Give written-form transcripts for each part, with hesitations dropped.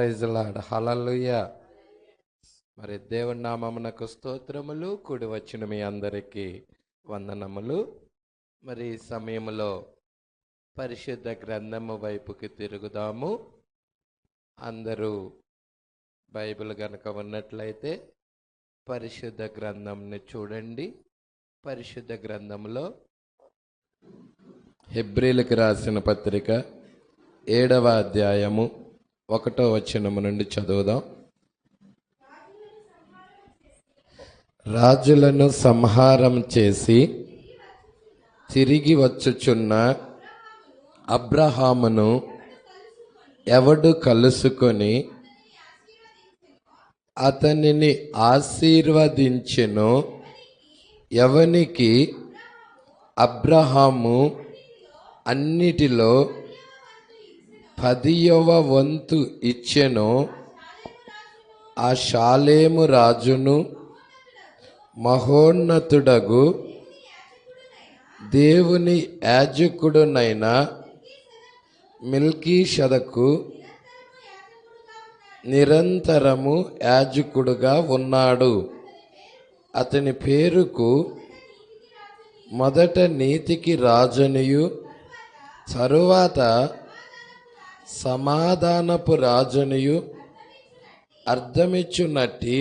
Praise lord, హల్లెలూయా. మరి దేవుని నామమునకు స్తోత్రములు. కూడి వచ్చిన మీ అందరికీ వందనములు. మరి ఈ సమయంలో పరిశుద్ధ గ్రంథము వైపుకి తిరుగుదాము. అందరూ బైబిల్ గనక ఉన్నట్లయితే పరిశుద్ధ గ్రంథంని చూడండి. పరిశుద్ధ గ్రంథంలో హెబ్రీలకు రాసిన పత్రిక 7వ అధ్యాయము 1వ వచనము నుండి చదువుదాం. రాజులను సంహారం చేసి తిరిగి వచ్చుచున్న అబ్రహామును ఎవడు కలుసుకొని అతనిని ఆశీర్వదించెనో, ఎవనికి అబ్రహాము అన్నిటిలో 10వ వంతు ఇచ్చెనో, ఆ షాలేము రాజును మహోన్నతుడగు దేవుని యాజకుడునైన మెల్కీషెదకు నిరంతరము యాజకుడుగా ఉన్నాడు. అతని పేరుకు మొదట నీతికి రాజనియు తరువాత సమాధానపు రాజనియు అర్థమిచ్చునట్టి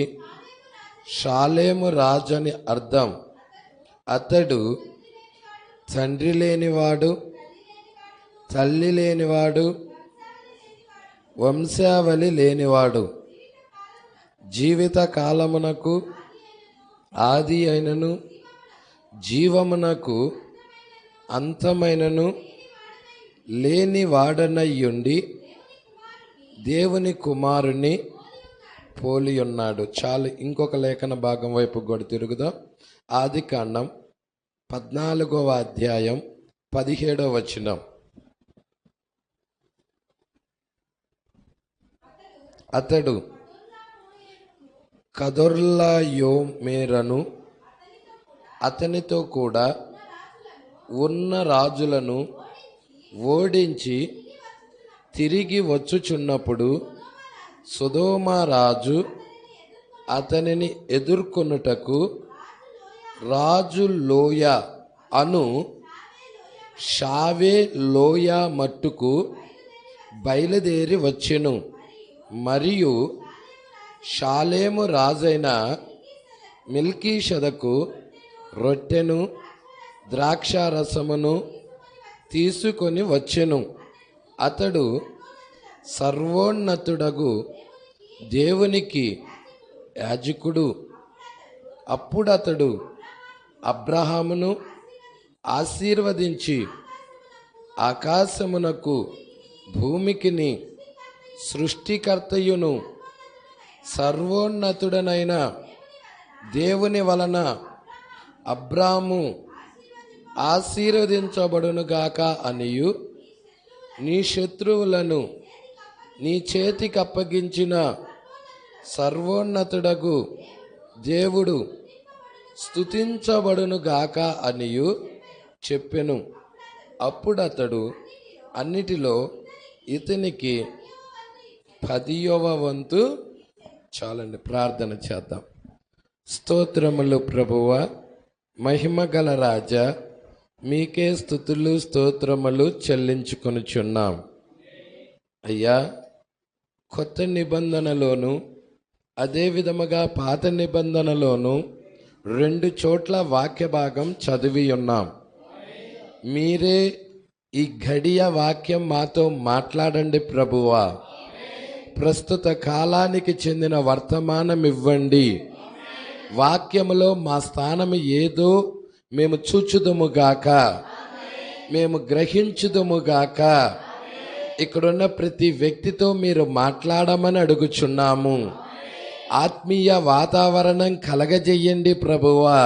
షాలేము రాజని అర్థం. అతడు తండ్రి లేనివాడు, తల్లి లేనివాడు, వంశావళి లేనివాడు, జీవిత కాలమునకు ఆది అయినను జీవమునకు అంతమైనను లేని వాడనయ్యుండి దేవుని కుమారుని పోలి ఉన్నాడు. చాలు, ఇంకొక లేఖన భాగం వైపు కూడా తిరుగుదాం. ఆదికాండం 14వ అధ్యాయం 17వ వచనం. అతడు కదొర్లాయోమెరును అతనితో కూడా ఉన్న రాజులను ఓడించి తిరిగి వచ్చుచున్నప్పుడు సొదొమ రాజు అతనిని ఎదుర్కొనుటకు రాజు లోయ అను షావే లోయ మట్టుకు బయలుదేరి వచ్చెను. మరియు షాలేము రాజైన మెల్కీషెదకు రొట్టెను ద్రాక్షారసమును తీసుకొని వచ్చెను. అతడు సర్వోన్నతుడగు దేవునికి యాజకుడు. అప్పుడు అతడు అబ్రహామును ఆశీర్వదించి ఆకాశమునకు భూమికిని సృష్టికర్తయును సర్వోన్నతుడనైన దేవుని వలన అబ్రాము ఆశీర్వదించబడునుగాక అనియు, నీ శత్రువులను నీ చేతికి అప్పగించిన సర్వోన్నతుడగు దేవుడు స్తుతించబడునుగాక అనియు చెప్పెను. అప్పుడు అతడు అన్నిటిలో ఇతనికి 10వ వంతు. చాలండి, ప్రార్థన చేద్దాం. స్తోత్రములు ప్రభువా, మహిమగల రాజా, మీకే స్తుతులు స్తోత్రములు చెల్లించుకొనుచున్నాం. అయ్యా, కొత్త నిబంధనలోను అదే విధముగా పాత నిబంధనలోను 2 చోట్ల వాక్య భాగం చదివి ఉన్నాం. మీరే ఈ ఘడియ వాక్యం మాతో మాట్లాడండి ప్రభువా. ప్రస్తుత కాలానికి చెందిన వర్తమానం ఇవ్వండి. వాక్యములో మా స్థానం ఏదో మేము చూచుదుముగాక, మేము గ్రహించుదుముగాక. ఇక్కడున్న ప్రతి వ్యక్తితో మీరు మాట్లాడమని అడుగుచున్నాము. ఆత్మీయ వాతావరణం కలగజేయండి ప్రభువా.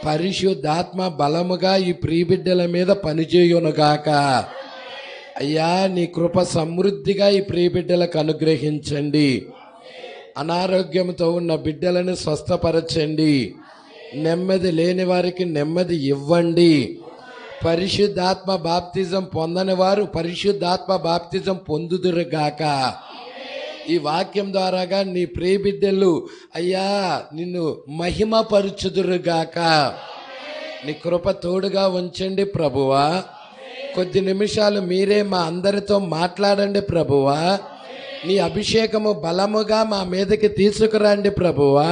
పరిశుద్ధాత్మ బలముగా ఈ ప్రియబిడ్డల మీద పనిచేయునుగాక. అయ్యా, నీ కృప సమృద్ధిగా ఈ ప్రియబిడ్డలకు అనుగ్రహించండి. అనారోగ్యంతో ఉన్న బిడ్డలను స్వస్థపరచండి. నెమ్మది లేని వారికి నెమ్మది ఇవ్వండి. పరిశుద్ధాత్మ బాప్తిజం పొందని వారు పరిశుద్ధాత్మ బాప్తిజం పొందుదురుగాక. ఈ వాక్యం ద్వారాగా నీ ప్రియ బిడ్డలు అయ్యా నిన్ను మహిమపరచుదురుగాక. నీ కృప తోడుగా ఉంచండి ప్రభువా. కొద్ది నిమిషాలు మీరే మా అందరితో మాట్లాడండి ప్రభువా. నీ అభిషేకము బలముగా మా మీదకి తీసుకురండి ప్రభువా.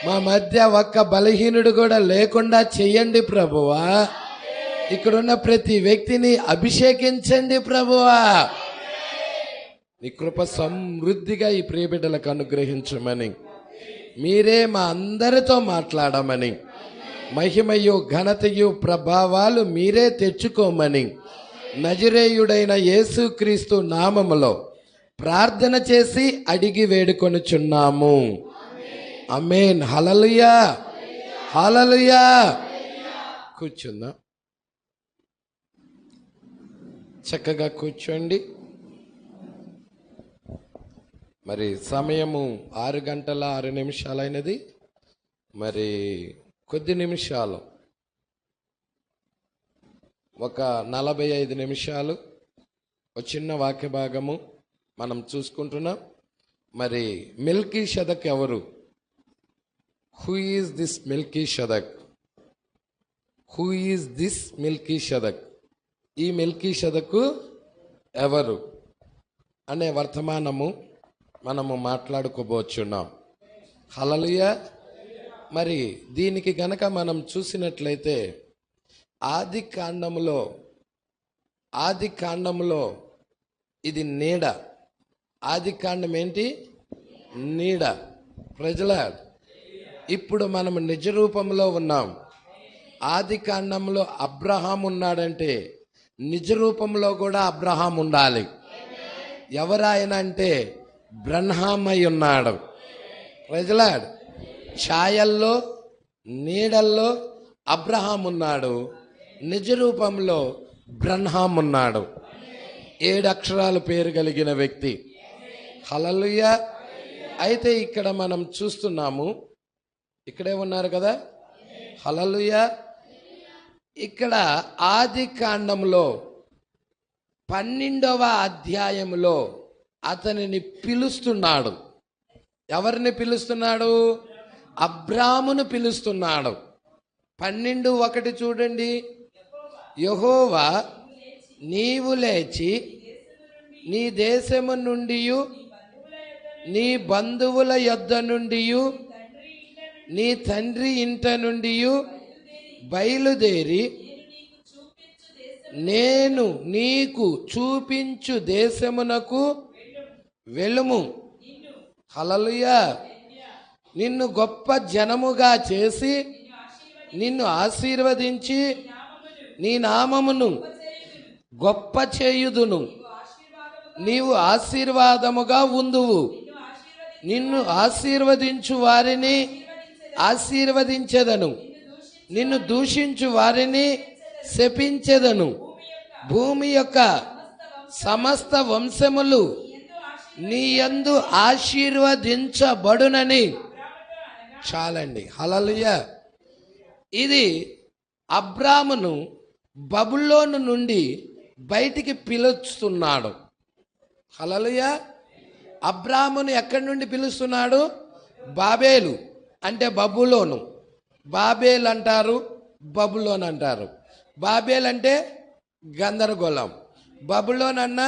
మా మధ్య ఒక్క బలహీనుడు కూడా లేకుండా చెయ్యండి ప్రభువా. ఇక్కడున్న ప్రతి వ్యక్తిని అభిషేకించండి ప్రభువా. నీ కృప సమృద్ధిగా ఈ ప్రియబిడ్డలకు అనుగ్రహించమని, మీరే మా అందరితో మాట్లాడమని, మహిమయు ఘనతయు ప్రభావాలు మీరే తెచ్చుకోమని నజరేయుడైన యేసుక్రీస్తు నామములో ప్రార్థన చేసి అడిగి వేడుకొనుచున్నాము. ఆమేన్. హల్లెలూయా, హల్లెలూయా. కూర్చుందాం, చక్కగా కూర్చోండి. మరి సమయము 6:06 మరి కొద్ది నిమిషాలు, ఒక 45 నిమిషాలు ఒక చిన్న వాక్య భాగము మనం చూసుకుంటున్నాం. మరి మెల్కీషెదక్ ఎవరు? Who is this Melchizedek? Who is this Melchizedek? ఈ మెల్కీషెదకు ఎవరు అనే వర్తమానము మనము మాట్లాడుకోబోచున్నాం. హల్లెలూయా. మరి దీనికి గనక మనం చూసినట్లయితే ఆది కాండములో ఇది నీడ. ఆది కాండం ఏంటి? నీడ. ప్రజల ఇప్పుడు మనం నిజ రూపంలో ఉన్నాం. ఆది కాండంలో అబ్రహాం ఉన్నాడంటే నిజ రూపంలో కూడా అబ్రహాం ఉండాలి. ఎవరాయన అంటే బ్రహ్మమై ఉన్నాడు. ప్రజల ఛాయల్లో నీడల్లో అబ్రహాం ఉన్నాడు, నిజ రూపంలో బ్రహ్మం ఉన్నాడు. 7 అక్షరాల పేరు కలిగిన వ్యక్తి. హల్లెలూయా. అయితే ఇక్కడ మనం చూస్తున్నాము, ఇక్కడే ఉన్నారు కదా. హల్లెలూయా. ఇక్కడ ఆది కాండంలో 12వ అధ్యాయంలో అతనిని పిలుస్తున్నాడు. ఎవరిని పిలుస్తున్నాడు? అబ్రామును పిలుస్తున్నాడు. 12:1 చూడండి. యెహోవా నీవు లేచి నీ దేశము నుండి నీ బంధువుల యొద్ద నుండి నీ తండ్రి ఇంట నుండి బయలుదేరి నేను నీకు చూపించు దేశమునకు వెలుము. హల్లెలూయా. నిన్ను గొప్ప జనముగా చేసి నిన్ను ఆశీర్వదించి నీ నామమును గొప్ప చేయుదును. నీవు ఆశీర్వాదముగా ఉందువు. నిన్ను ఆశీర్వదించు వారిని ఆశీర్వదించెదను, నిన్ను దూషించు వారిని శపించెదను. భూమి యొక్క సమస్త వంశములు నీ యందు ఆశీర్వదించబడునని. చాలండి. హల్లెలూయా. ఇది అబ్రామును బబులోను నుండి బయటికి పిలుస్తున్నాడు. హల్లెలూయా. అబ్రామును ఎక్కడి నుండి పిలుస్తున్నాడు? బాబేలు అంటే బబులోను. బాబేల్ అంటారు, బబులోన్ అంటారు. బాబేల్ అంటే గందరగోళం, బబులోన్ అన్న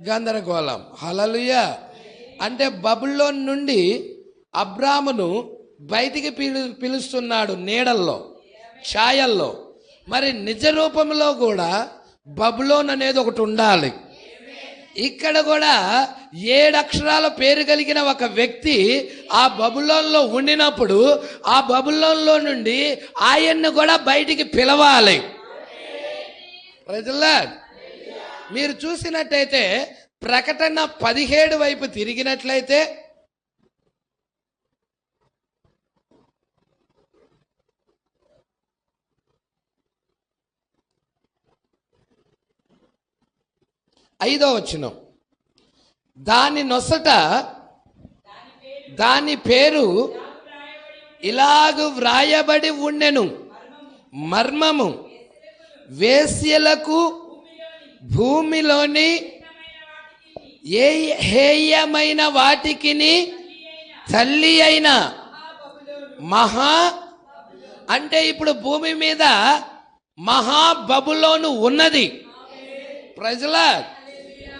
గందరగోళం. హల్లెలూయా. అంటే బబులోన్ నుండి అబ్రామును బయటికి పిలుస్తున్నాడు, నీడల్లో, ఛాయల్లో. మరి నిజ రూపంలో కూడా బబులోన్ అనేది ఒకటి ఉండాలి. ఇక్కడ కూడా 7 అక్షరాల పేరు కలిగిన ఒక వ్యక్తి ఆ బబులోన్లో ఉండినప్పుడు ఆ బబులోన్లో నుండి ఆయన్ను కూడా బయటికి పిలవాలి. ప్రజల్లా మీరు చూసినట్టయితే ప్రకటన 17 వైపు తిరిగినట్లయితే ఐదో వచనం, దాని నొసట దాని పేరు ఇలాగు వ్రాయబడి ఉండెను, మర్మము వేశ్యలకు భూమిలోని ఏ హేయమైన వాటికిని తల్లి అయిన మహా అంటే ఇప్పుడు భూమి మీద మహాబబులోను ఉన్నది.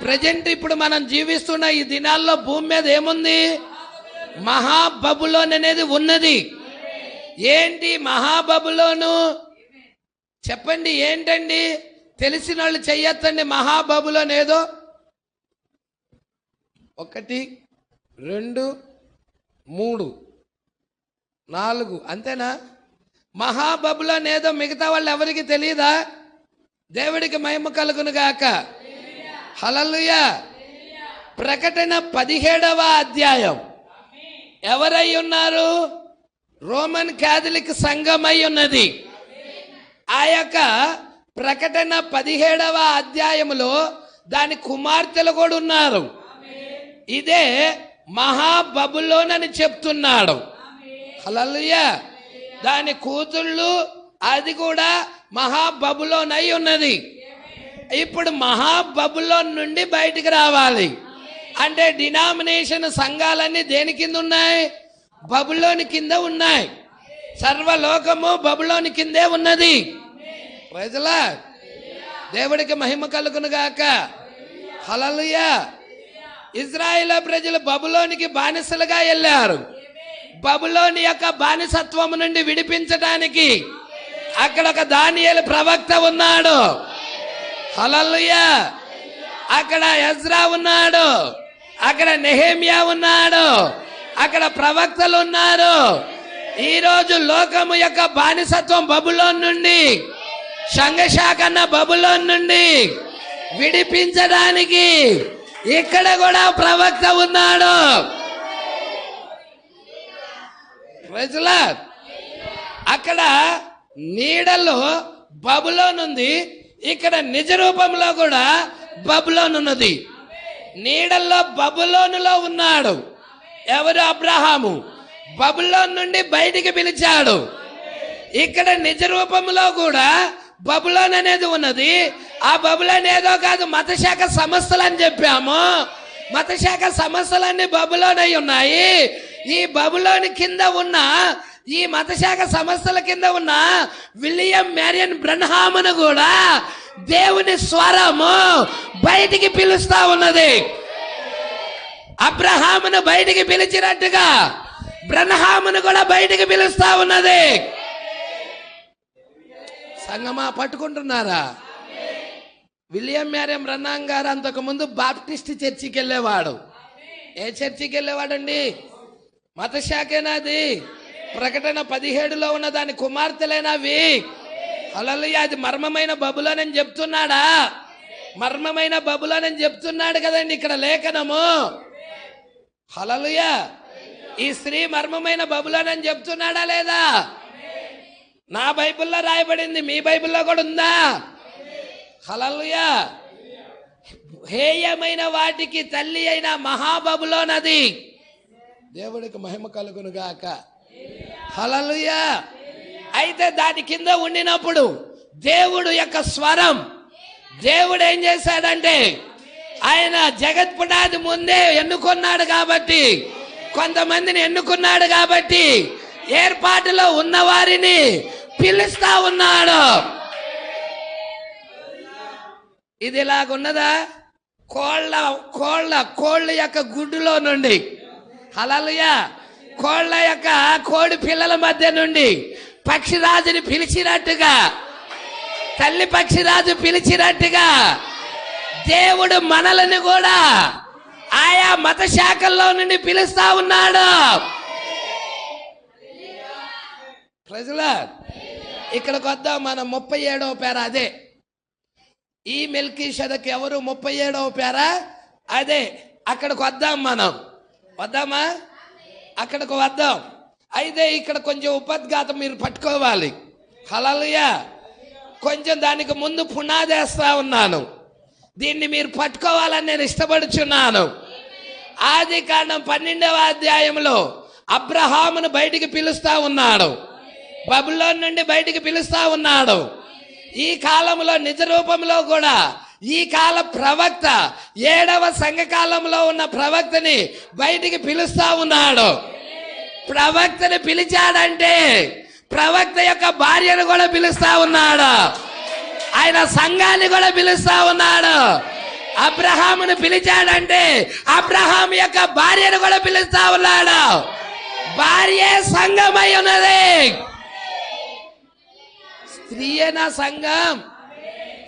ప్రజెంట్ ఇప్పుడు మనం జీవిస్తున్న ఈ దినాల్లో భూమి మీద ఏముంది? మహాబబులోన్ అనేది ఉన్నది. ఏంటి మహాబబులోను? చెప్పండి ఏంటండి? తెలిసిన వాళ్ళు చెయ్యొద్దండి. మహాబబులోన్ ఏదో 1 2 3 4 అంతేనా? మహాబబులోన్ ఏదో మిగతా వాళ్ళు ఎవరికి తెలియదా? దేవుడికి మహిమ కలుగును గాక. హల్లెలూయా. ప్రకటన 17వ అధ్యాయం. ఎవరై ఉన్నారు? రోమన్ క్యాథలిక్ సంఘమై ఉన్నది. ఆ యొక్క ప్రకటన 17వ అధ్యాయములో దాని కుమార్తెలు కూడా ఉన్నారు. ఇదే మహాబబులోన్ అని చెప్తున్నాడు. హల్లెలూయా. దాని కూతుళ్ళు అది కూడా మహాబబులోన్ అయి ఉన్నది. ఇప్పుడు మహాబబులోన్ నుండి బయటికి రావాలి అంటే డినామినేషన్ సంఘాలన్నీ దేని కింద ఉన్నాయి? బబులోని కింద ఉన్నాయి. సర్వలోకము బబులోని కిందే ఉన్నది. ప్రజలా దేవుడికి మహిమ కలుగును గాక. హల్లెలూయా. ఇజ్రాయేల్ ప్రజలు బబులోనికి బానిసలుగా వెళ్ళారు. బబులోని యొక్క బానిసత్వం నుండి విడిపించడానికి అక్కడ ఒక దానియేలు ప్రవక్త ఉన్నాడు. హల్లెలూయా. అక్కడ ఎజ్రా ఉన్నాడు. అక్కడ నెహెమ్యా ఉన్నాడు. అక్కడ ప్రవక్తలు ఉన్నారు. ఈరోజు లోకము యొక్క బానిసత్వం బబులోన్ నుండి, సంఘశాఖన్న బబులోన్ నుండి విడిపించడానికి ఇక్కడ కూడా ప్రవక్త ఉన్నాడు. అక్కడ నీడలో బబులోన్ ఉంది, ఇక్కడ నిజ రూపంలో కూడా బబులోన్ ఉన్నది. నీడల్లో బబులోనులో ఉన్నాడు ఎవరు? అబ్రహాము. బబులోన్ నుండి బయటికి పిలిచాడు. ఇక్కడ నిజ రూపంలో కూడా బబులోన్ అనేది ఉన్నది. ఆ బబులోన్ ఏదో కాదు, మతశాఖ సంస్థలు అని చెప్పాము. మతశాఖ సంస్థలన్నీ బబులోన్ అయి ఉన్నాయి. ఈ బబులోని కింద ఉన్న ఈ మతశాఖ సంస్థల కింద ఉన్న విలియం మ్యారియన్ బ్రన్హామును కూడా దేవుని స్వరము బయటికి పిలుస్తా ఉన్నది. అబ్రహామును బయటికి పిలిచినట్టుగా బ్రన్హామును కూడా బయటికి పిలుస్తా ఉన్నది. సంగమా పట్టుకుంటున్నారా? విలియం మ్యారియన్ బ్రన్హాం గారు అంతకు ముందు బాప్టిస్ట్ చర్చికి వెళ్ళేవాడు. ఏ చర్చికి వెళ్ళేవాడండి? మతశాఖేనాది. ప్రకటన 17లో ఉన్న దాని కుమార్తెలేనవి. హల్లెలూయా. అది మర్మమైన బబులోన్ అని చెప్తున్నాడా? మర్మమైన బబులోన్ అని చెప్తున్నాడు కదండి ఇక్కడ లేఖనము. హల్లెలూయా. ఈ స్త్రీ మర్మమైన బబులోన్ అని చెప్తున్నాడా లేదా? నా బైబిల్లో రాయబడింది, మీ బైబిల్లో కూడా ఉందా? హల్లెలూయా. హేయమైన వాటికి తల్లి అయిన మహాబబులోన్ అది. దేవుడికి మహిమ కలుగును గాక. హల్లెలూయా. అయితే దాని కింద ఉండినప్పుడు దేవుడు యొక్క స్వరం, దేవుడు ఏం చేశాడంటే ఆయన జగత్ పునాది ముందే ఎన్నుకున్నాడు కాబట్టి, కొంతమందిని ఎన్నుకున్నాడు కాబట్టి ఏర్పాటులో ఉన్న వారిని పిలుస్తా ఉన్నాడు. ఇది ఇలాగున్నదా? కోళ్ళ యొక్క గుడ్డులో నుండి, హల్లెలూయా, కోళ్ళ యొక్క కోడి పిల్లల మధ్య నుండి పక్షిరాజుని పిలిచినట్టుగా, తల్లి పక్షిరాజు పిలిచినట్టుగా దేవుడు మనల్ని కూడా ఆయా మత శాఖల్లో నుండి పిలుస్తా ఉన్నాడు. ప్రజలా ఇక్కడికి వద్దాం. మనం 37వ పేర అదే. ఈ మెల్కీషెదెకు ఎవరు? 37వ పేర అదే. అక్కడికి వద్దాం. మనం వద్దామా? అక్కడికి వద్దాం. అయితే ఇక్కడ కొంచెం ఉపద్ఘాతం మీరు పట్టుకోవాలి. హల్లెలూయా. కొంచెం దానికి ముందు పునాదేస్తా ఉన్నాను. దీన్ని మీరు పట్టుకోవాలని నేను ఇష్టపడుచున్నాను. ఆదికాండం 12వ అధ్యాయంలో అబ్రహామును బయటికి పిలుస్తా ఉన్నాడు. బబులోన్ నుండి బయటికి పిలుస్తా ఉన్నాడు. ఈ కాలంలో నిజ రూపంలో కూడా ఈ కాల ప్రవక్త 7వ సంఘకాలంలో ఉన్న ప్రవక్తని బయటికి పిలుస్తా ఉన్నాడు. ప్రవక్తని పిలిచాడంటే ప్రవక్త యొక్క భార్యను కూడా పిలుస్తా ఉన్నాడు. ఆయన సంఘాన్ని కూడా పిలుస్తా ఉన్నాడు. అబ్రహామును పిలిచాడంటే అబ్రహాం యొక్క భార్యను కూడా పిలుస్తా ఉన్నాడు. భార్య సంఘమై ఉన్నది. స్త్రీయేనా సంఘం?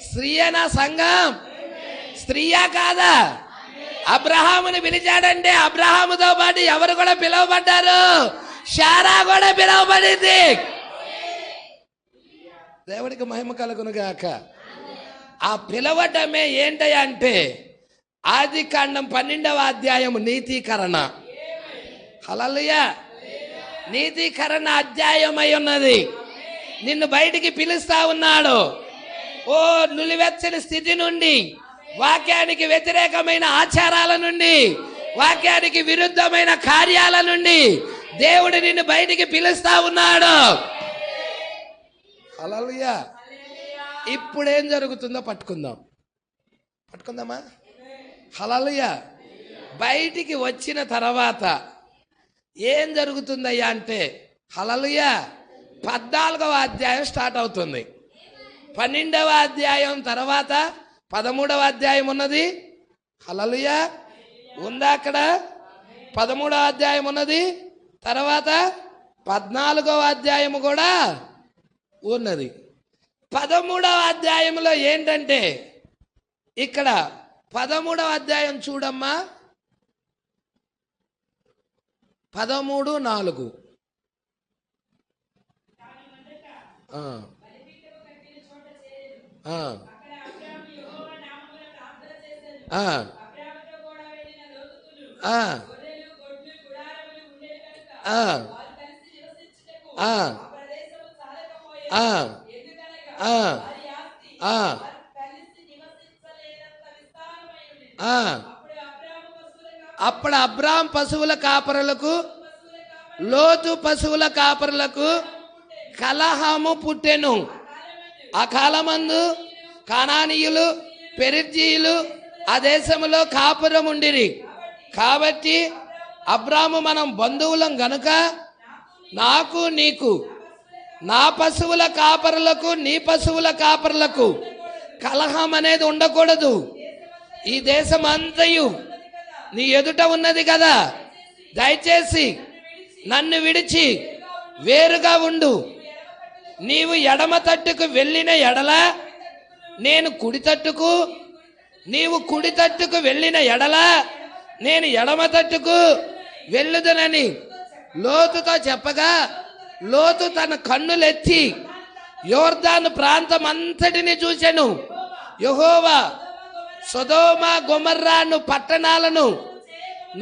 స్త్రీయేనా సంఘం? స్త్రీయా కాదా? అబ్రహాముని పిలిచాడంటే అబ్రహాముతో పాటు ఎవరు కూడా పిలువబడ్డారు? శారా కూడా పిలువబడింది. దేవుడికి మహిమ కలుగును గాక. ఆ పిలవటమే ఏంటయ్యా అంటే ఆదికాండం 12వ అధ్యాయం నీతీకరణ. హల్లెలూయా. నీతీకరణ అధ్యాయమై ఉన్నది. నిన్ను బయటికి పిలుస్తా ఉన్నాడు. ఓ నులివెచ్చని స్థితి నుండి, వాక్యానికి వ్యతిరేకమైన ఆచారాల నుండి, వాక్యానికి విరుద్ధమైన కార్యాల నుండి దేవుడు నిన్ను బయటికి పిలుస్తా ఉన్నాడు. హల్లెలూయా. ఇప్పుడేం జరుగుతుందో పట్టుకుందామా? హల్లెలూయా. బయటికి వచ్చిన తర్వాత ఏం జరుగుతుందయ్యా అంటే హల్లెలూయా 14వ అధ్యాయం స్టార్ట్ అవుతుంది. 12వ అధ్యాయం తర్వాత 13వ అధ్యాయం ఉన్నది. హల్లెలూయా. ఉందా అక్కడ? 13వ అధ్యాయం ఉన్నది. తర్వాత 14వ అధ్యాయం కూడా ఉన్నది. 13వ అధ్యాయంలో ఏంటంటే ఇక్కడ 13వ అధ్యాయం చూడమ్మా. 13:4. అప్పుడు అబ్రాం పశువుల కాపరులకు, లోతు పశువుల కాపరులకు కలహము పుట్టెను. ఆ కాలమందు కానానీయులు, పెరిజ్జీయులు ఆ దేశములో కాపురం ఉండిరి. కాబట్టి అబ్రాము మనం బంధువులం గనుక నాకు నీకు, నా పశువుల కాపరులకు నీ పశువుల కాపరులకు కలహం అనేది ఉండకూడదు. ఈ దేశం అంతయు నీ ఎదుట ఉన్నది కదా, దయచేసి నన్ను విడిచి వేరుగా ఉండు. నీవు ఎడమ తట్టుకు వెళ్ళిన ఎడల నేను కుడి తట్టుకు, నీవు కుడి తట్టుకు వెళ్ళిన ఎడల నేను ఎడమ తట్టుకు వెళ్ళుదనని లోతుతో చెప్పగా, లోతు తన కన్నులెత్తి యోర్దాను ప్రాంతం అంతటిని చూచెను. యెహోవా సొదొమ గొమొర్రాను పట్టణాలను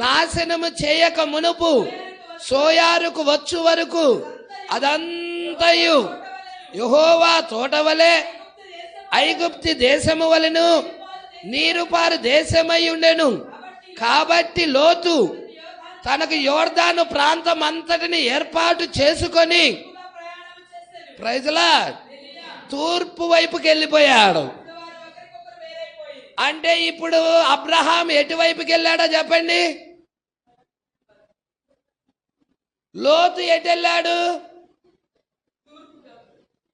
నాశనము చేయక మునుపు సోయారుకు వచ్చు వరకు అదంతయు యెహోవా తోటవలే, ఐగుప్తి దేశము వలెను నీరుపారు దేశమై ఉండెను. కాబట్టి లోతు తనకు యోర్దాను ప్రాంతం అంతటిని ఏర్పాటు చేసుకొని ప్రైజ్ ది లార్డ్ తూర్పు వైపుకి వెళ్ళిపోయాడు. అంటే ఇప్పుడు అబ్రహాం ఎటువైపుకి వెళ్ళాడో చెప్పండి. లోతు ఎటు వెళ్ళాడు?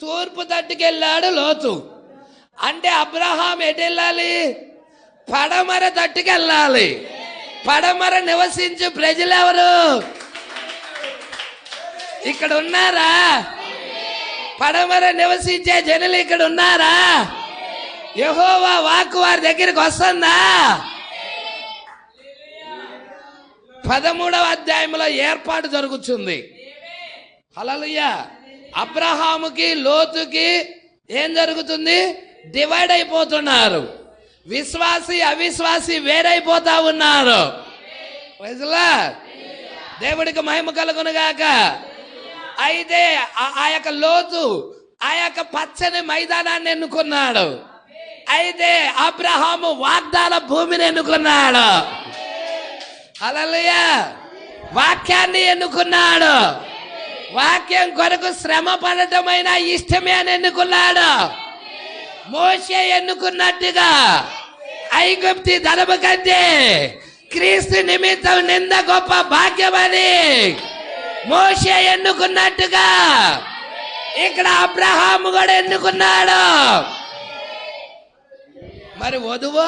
తూర్పు తట్టుకు వెళ్ళాడు లోతు. అంటే అబ్రహాం ఎటు వెళ్ళాలి? పడమర తట్టుకు వెళ్ళాలి. పడమర నివసించు ప్రజలు ఎవరు? ఇక్కడ ఉన్నారా? పడమర నివసించే జనులు ఇక్కడ ఉన్నారా? యెహోవా వాక్కు వారి దగ్గరికి వస్తుందా? 13వ అధ్యాయంలో ఏర్పాటు జరుగుతుంది. హల్లెలూయా. అబ్రహాముకి లోతుకి ఏం జరుగుతుంది? డివైడ్ అయిపోతున్నారు. విశ్వాసి అవిశ్వాసి వేరైపోతా ఉన్నారు. Praise the lord. దేవుడికి మహిమ కలుగును గాక. అయితే ఆ యొక్క లోతు ఆ యొక్క పచ్చని మైదానాన్ని ఎన్నుకున్నాడు. అయితే అబ్రహాము వాగ్దాన భూమిని ఎన్నుకున్నాడు. హల్లెలూయా. వాక్యాన్ని ఎన్నుకున్నాడు. వాక్యం కొరకు శ్రమ పడటమైన ఇష్టమే అని ఎన్నుకున్నాడు. మోషే ఎన్నుకున్నట్టుగా ఐగుప్తి ధనము కంటే క్రీస్తు నిమిత్తం నింద గొప్ప భాగ్యమని మోషే ఎన్నుకున్నట్టుగా ఇక్కడ అబ్రహాము కూడా ఎన్నుకున్నాడు. మరి వధువు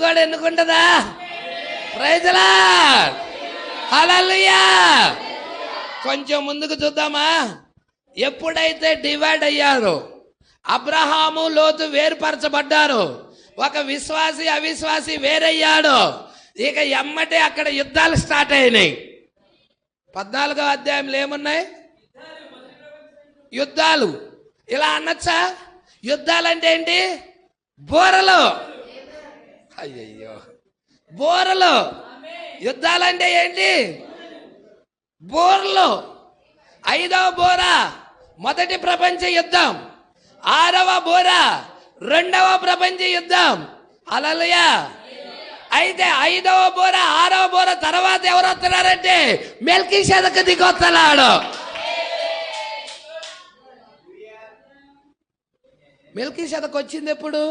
కూడా ఎన్నుకుంటుందా? ప్రైజ్ ది లార్డ్, హల్లెలూయా. కొంచెం ముందుకు చూద్దామా? ఎప్పుడైతే డివైడ్ అయ్యారో, అబ్రహాము లోతు వేరుపరచబడ్డారు, ఒక విశ్వాసి అవిశ్వాసి వేరయ్యాడు, ఇక ఎమ్మటే అక్కడ యుద్ధాలు స్టార్ట్ అయినాయి. 14వ అధ్యాయంలో ఏమున్నాయి? యుద్ధాలు. ఇలా అనొచ్చా? యుద్ధాలు అంటే ఏంటి? బోరలు. అయ్యయ్యో, బోరలు. యుద్ధాలంటే ఏంటి? బోర్లు. 5వ బోర మొదటి ప్రపంచ యుద్ధం, 6వ బోర 2వ ప్రపంచ యుద్ధం. హల్లెలూయా. అయితే 5వ బోర 6వ బోర తర్వాత ఎవరు వస్తున్నారంటే మెల్కీషెదెకు దిగొస్తున్నాడు. మెల్కీషెదెకు వచ్చింది ఎప్పుడు?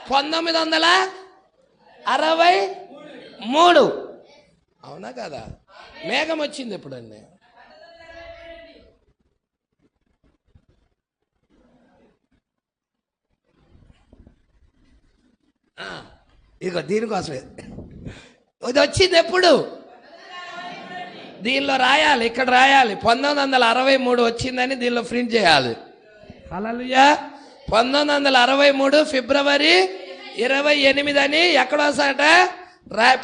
1963. అవునా కదా? మేఘం వచ్చింది ఎప్పుడండి? ఇదిగో దీనికోసమే ఇది వచ్చింది ఎప్పుడు? దీనిలో రాయాలి, ఇక్కడ రాయాలి. 1963 వచ్చిందని దీనిలో ప్రింట్ చేయాలి. హల్లెలూయా. 1963 ఫిబ్రవరి 28 అని ఎక్కడో సాట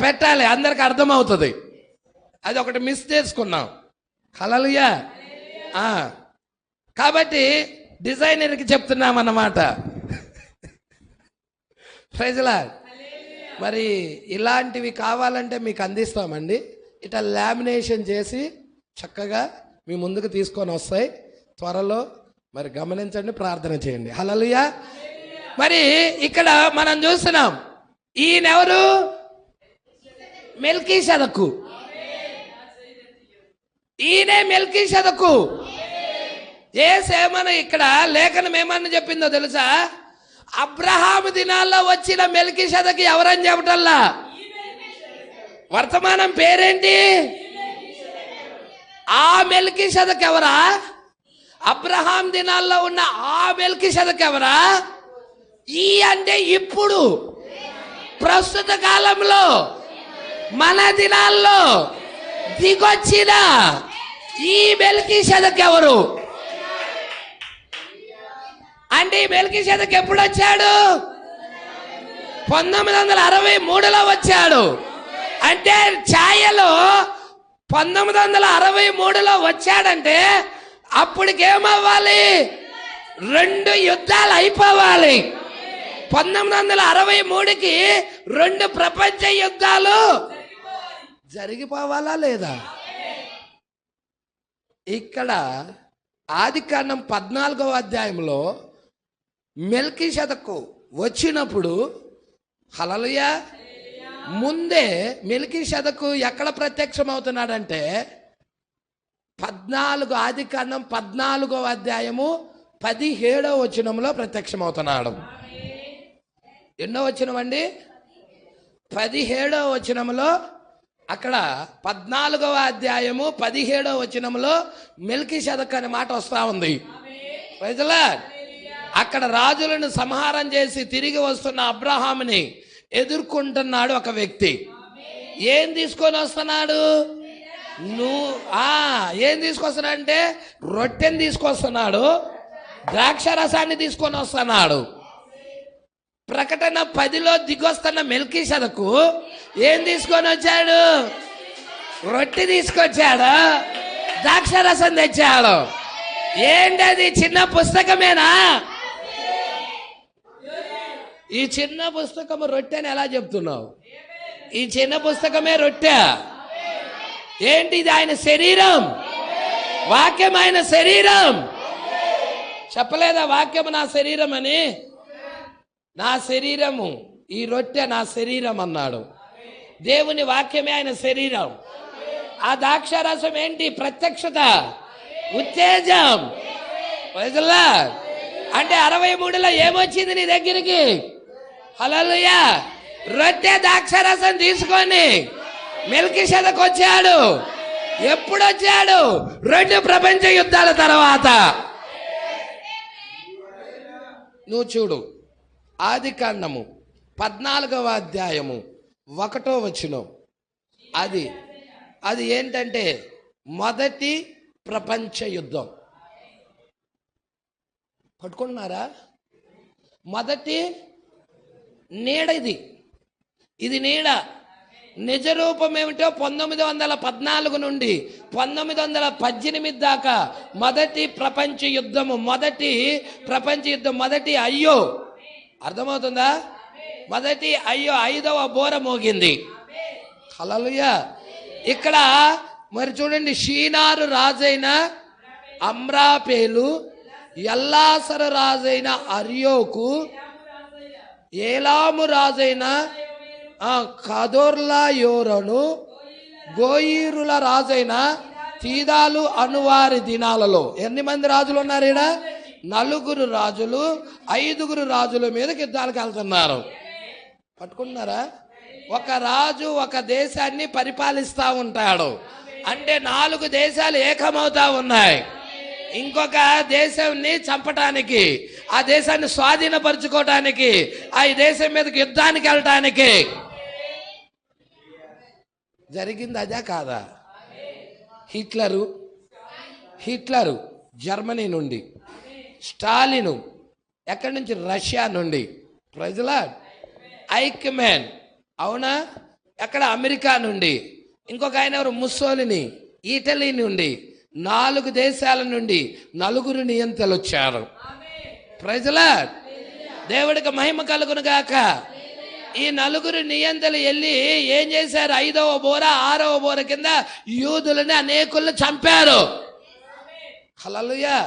పెట్టాలి, అందరికి అర్థమవుతుంది. అది ఒకటి మిస్ చేసుకున్నాం. హల్లెలూయా. కాబట్టి డిజైనర్కి చెప్తున్నాం అన్నమాట. Praise the lord. మరి ఇలాంటివి కావాలంటే మీకు అందిస్తామండి. ఇట్లా లామినేషన్ చేసి చక్కగా మీ ముందుకు తీసుకొని వస్తాయి త్వరలో. మరి గమనించండి, ప్రార్థన చేయండి. హల్లెలూయా. మరి ఇక్కడ మనం చూస్తున్నాం, ఈయనెవరు? మెల్కీషెదెకు. ఈయనే మెల్కీషెదెకు. ఏమని ఇక్కడ లేఖనం ఏమని చెప్పిందో తెలుసా? అబ్రహాము దినాల్లో వచ్చిన మెల్కీషెదెకు ఎవరని చెప్పటల్లా, వర్తమానం పేరేంటి? ఆ మెల్కీషెదెకు ఎవరా? అబ్రహాం దినాల్లో ఉన్న ఆ మెల్కీషెదెకు ఎవరా? ఈ అంటే ఇప్పుడు ప్రస్తుత కాలంలో మన దినాల్లో దిగొచ్చిన ఈ మెల్కీషెదెకు ఎవరు అంటే, ఈ మెల్కీషెదెకు ఎప్పుడు వచ్చాడు? 1963లో వచ్చాడు. అంటే ఛాయలో 1963లో వచ్చాడంటే అప్పటికేమవ్వాలి? 2 యుద్ధాలు అయిపోవాలి. 1963కి 2 ప్రపంచ యుద్ధాలు జరిగిపోవాలా లేదా? ఇక్కడ ఆదికాండం 14వ అధ్యాయంలో మెల్కీషెదెకు వచ్చినప్పుడు, హల్లెలూయా, ముందే మెల్కీషెదెకు ఎక్కడ ప్రత్యక్షమవుతున్నాడంటే 14 ఆదికాండం 14వ అధ్యాయము 17వ వచనంలో ప్రత్యక్షమవుతున్నాడు. ఎన్నో వచనం అండి? 17వ వచనంలో. అక్కడ 14వ అధ్యాయము 17వ వచనంలో మెల్కీషెదెకు అనే మాట వస్తా ఉంది. Praise the lord. అక్కడ రాజులను సంహారం చేసి తిరిగి వస్తున్న అబ్రహాముని ఎదుర్కొంటున్నాడు ఒక వ్యక్తి. ఏం తీసుకొని వస్తున్నాడు? ఏం తీసుకొస్తున్నాడు అంటే రొట్టెని తీసుకొస్తున్నాడు, ద్రాక్ష రసాన్ని తీసుకొని వస్తున్నాడు. ప్రకటన 10లో దిగొస్తున్న మెల్కీషెదెకు ఏం తీసుకొని వచ్చాడు? రొట్టె తీసుకొచ్చాడు, ద్రాక్ష రసం తెచ్చాడు. ఏంటి అది? చిన్న పుస్తకమేనా? ఈ చిన్న పుస్తకము రొట్టెని ఎలా చెప్తున్నావు? ఈ చిన్న పుస్తకమే రొట్టె. ఏంటి ఇది? ఆయన శరీరం, వాక్యం ఆయన శరీరం. చెప్పలేదా వాక్యము నా శరీరం అని? నా శరీరము, ఈ రొట్టె నా శరీరం అన్నాడు. దేవుని వాక్యమే ఆయన శరీరం. ఆ ద్రాక్షారసం ఏంటి? ప్రత్యక్షత, ఉత్తేజం. అంటే 63లో ఏమొచ్చింది నీ దగ్గరికి? హల్లెలూయా. రొట్టె ద్రాక్షరసం తీసుకొని మెల్కీషెదెకు వచ్చాడు. ఎప్పుడు వచ్చాడు? 2 ప్రపంచ యుద్ధాల తర్వాత. నువ్వు చూడు, ఆదికాండము 14వ అధ్యాయము 1వ వచనం. అది ఏంటంటే మొదటి ప్రపంచ యుద్ధం. పట్టుకుంటున్నారా? మొదటి నీడ ఇది నీడ. నిజ రూపం ఏమిటో 1914 నుండి 1918 దాకా మొదటి ప్రపంచ యుద్ధము. మొదటి అయ్యో, అర్థమవుతుందా? మొదటి అయ్యో 5వ బోర మోగింది. హల్లెలూయా. ఇక్కడ మరి చూడండి, షీనారు రాజైన అమ్రాపేలు, ఎల్లాసర రాజైన అర్యోకు, ఏలాము రాజైన కదోర్లాయోరను, గోయీరుల రాజైన తీదాలు అనువారి దినాలలో. ఎన్ని మంది రాజులు ఉన్నారు ఈడ? 4 రాజులు 5 రాజుల మీదకి యుద్ధాలకు వెళ్తున్నారు. పట్టుకుంటున్నారా? ఒక రాజు ఒక దేశాన్ని పరిపాలిస్తూ ఉంటాడు. అంటే 4 దేశాలు ఏకమవుతా ఉన్నాయి. ఇంకొక దేశాన్ని చంపటానికి, ఆ దేశాన్ని స్వాధీనపరచుకోవటానికి, ఆ దేశం మీదకి యుద్ధానికి వెళ్ళటానికి జరిగింది. అదే కాదా? హిట్లరు జర్మనీ నుండి, స్టాలిను ఎక్కడి నుంచి? రష్యా నుండి. ప్రజల ఐక్యమెన్, అవునా? ఎక్కడ? అమెరికా నుండి. ఇంకొక ఆయన ఎవరు? ముస్సోలిని, ఇటలీ నుండి. 4 దేశాల నుండి 4 నియంతలు వచ్చారు. ప్రజల దేవుడికి మహిమ కలుగును గాక. ఈ 4 నియంతలు వెళ్ళి ఏం చేశారు? 5వ బోర 6వ బోర కింద యూదులని అనేకులను చంపారు. హల్లెలూయా.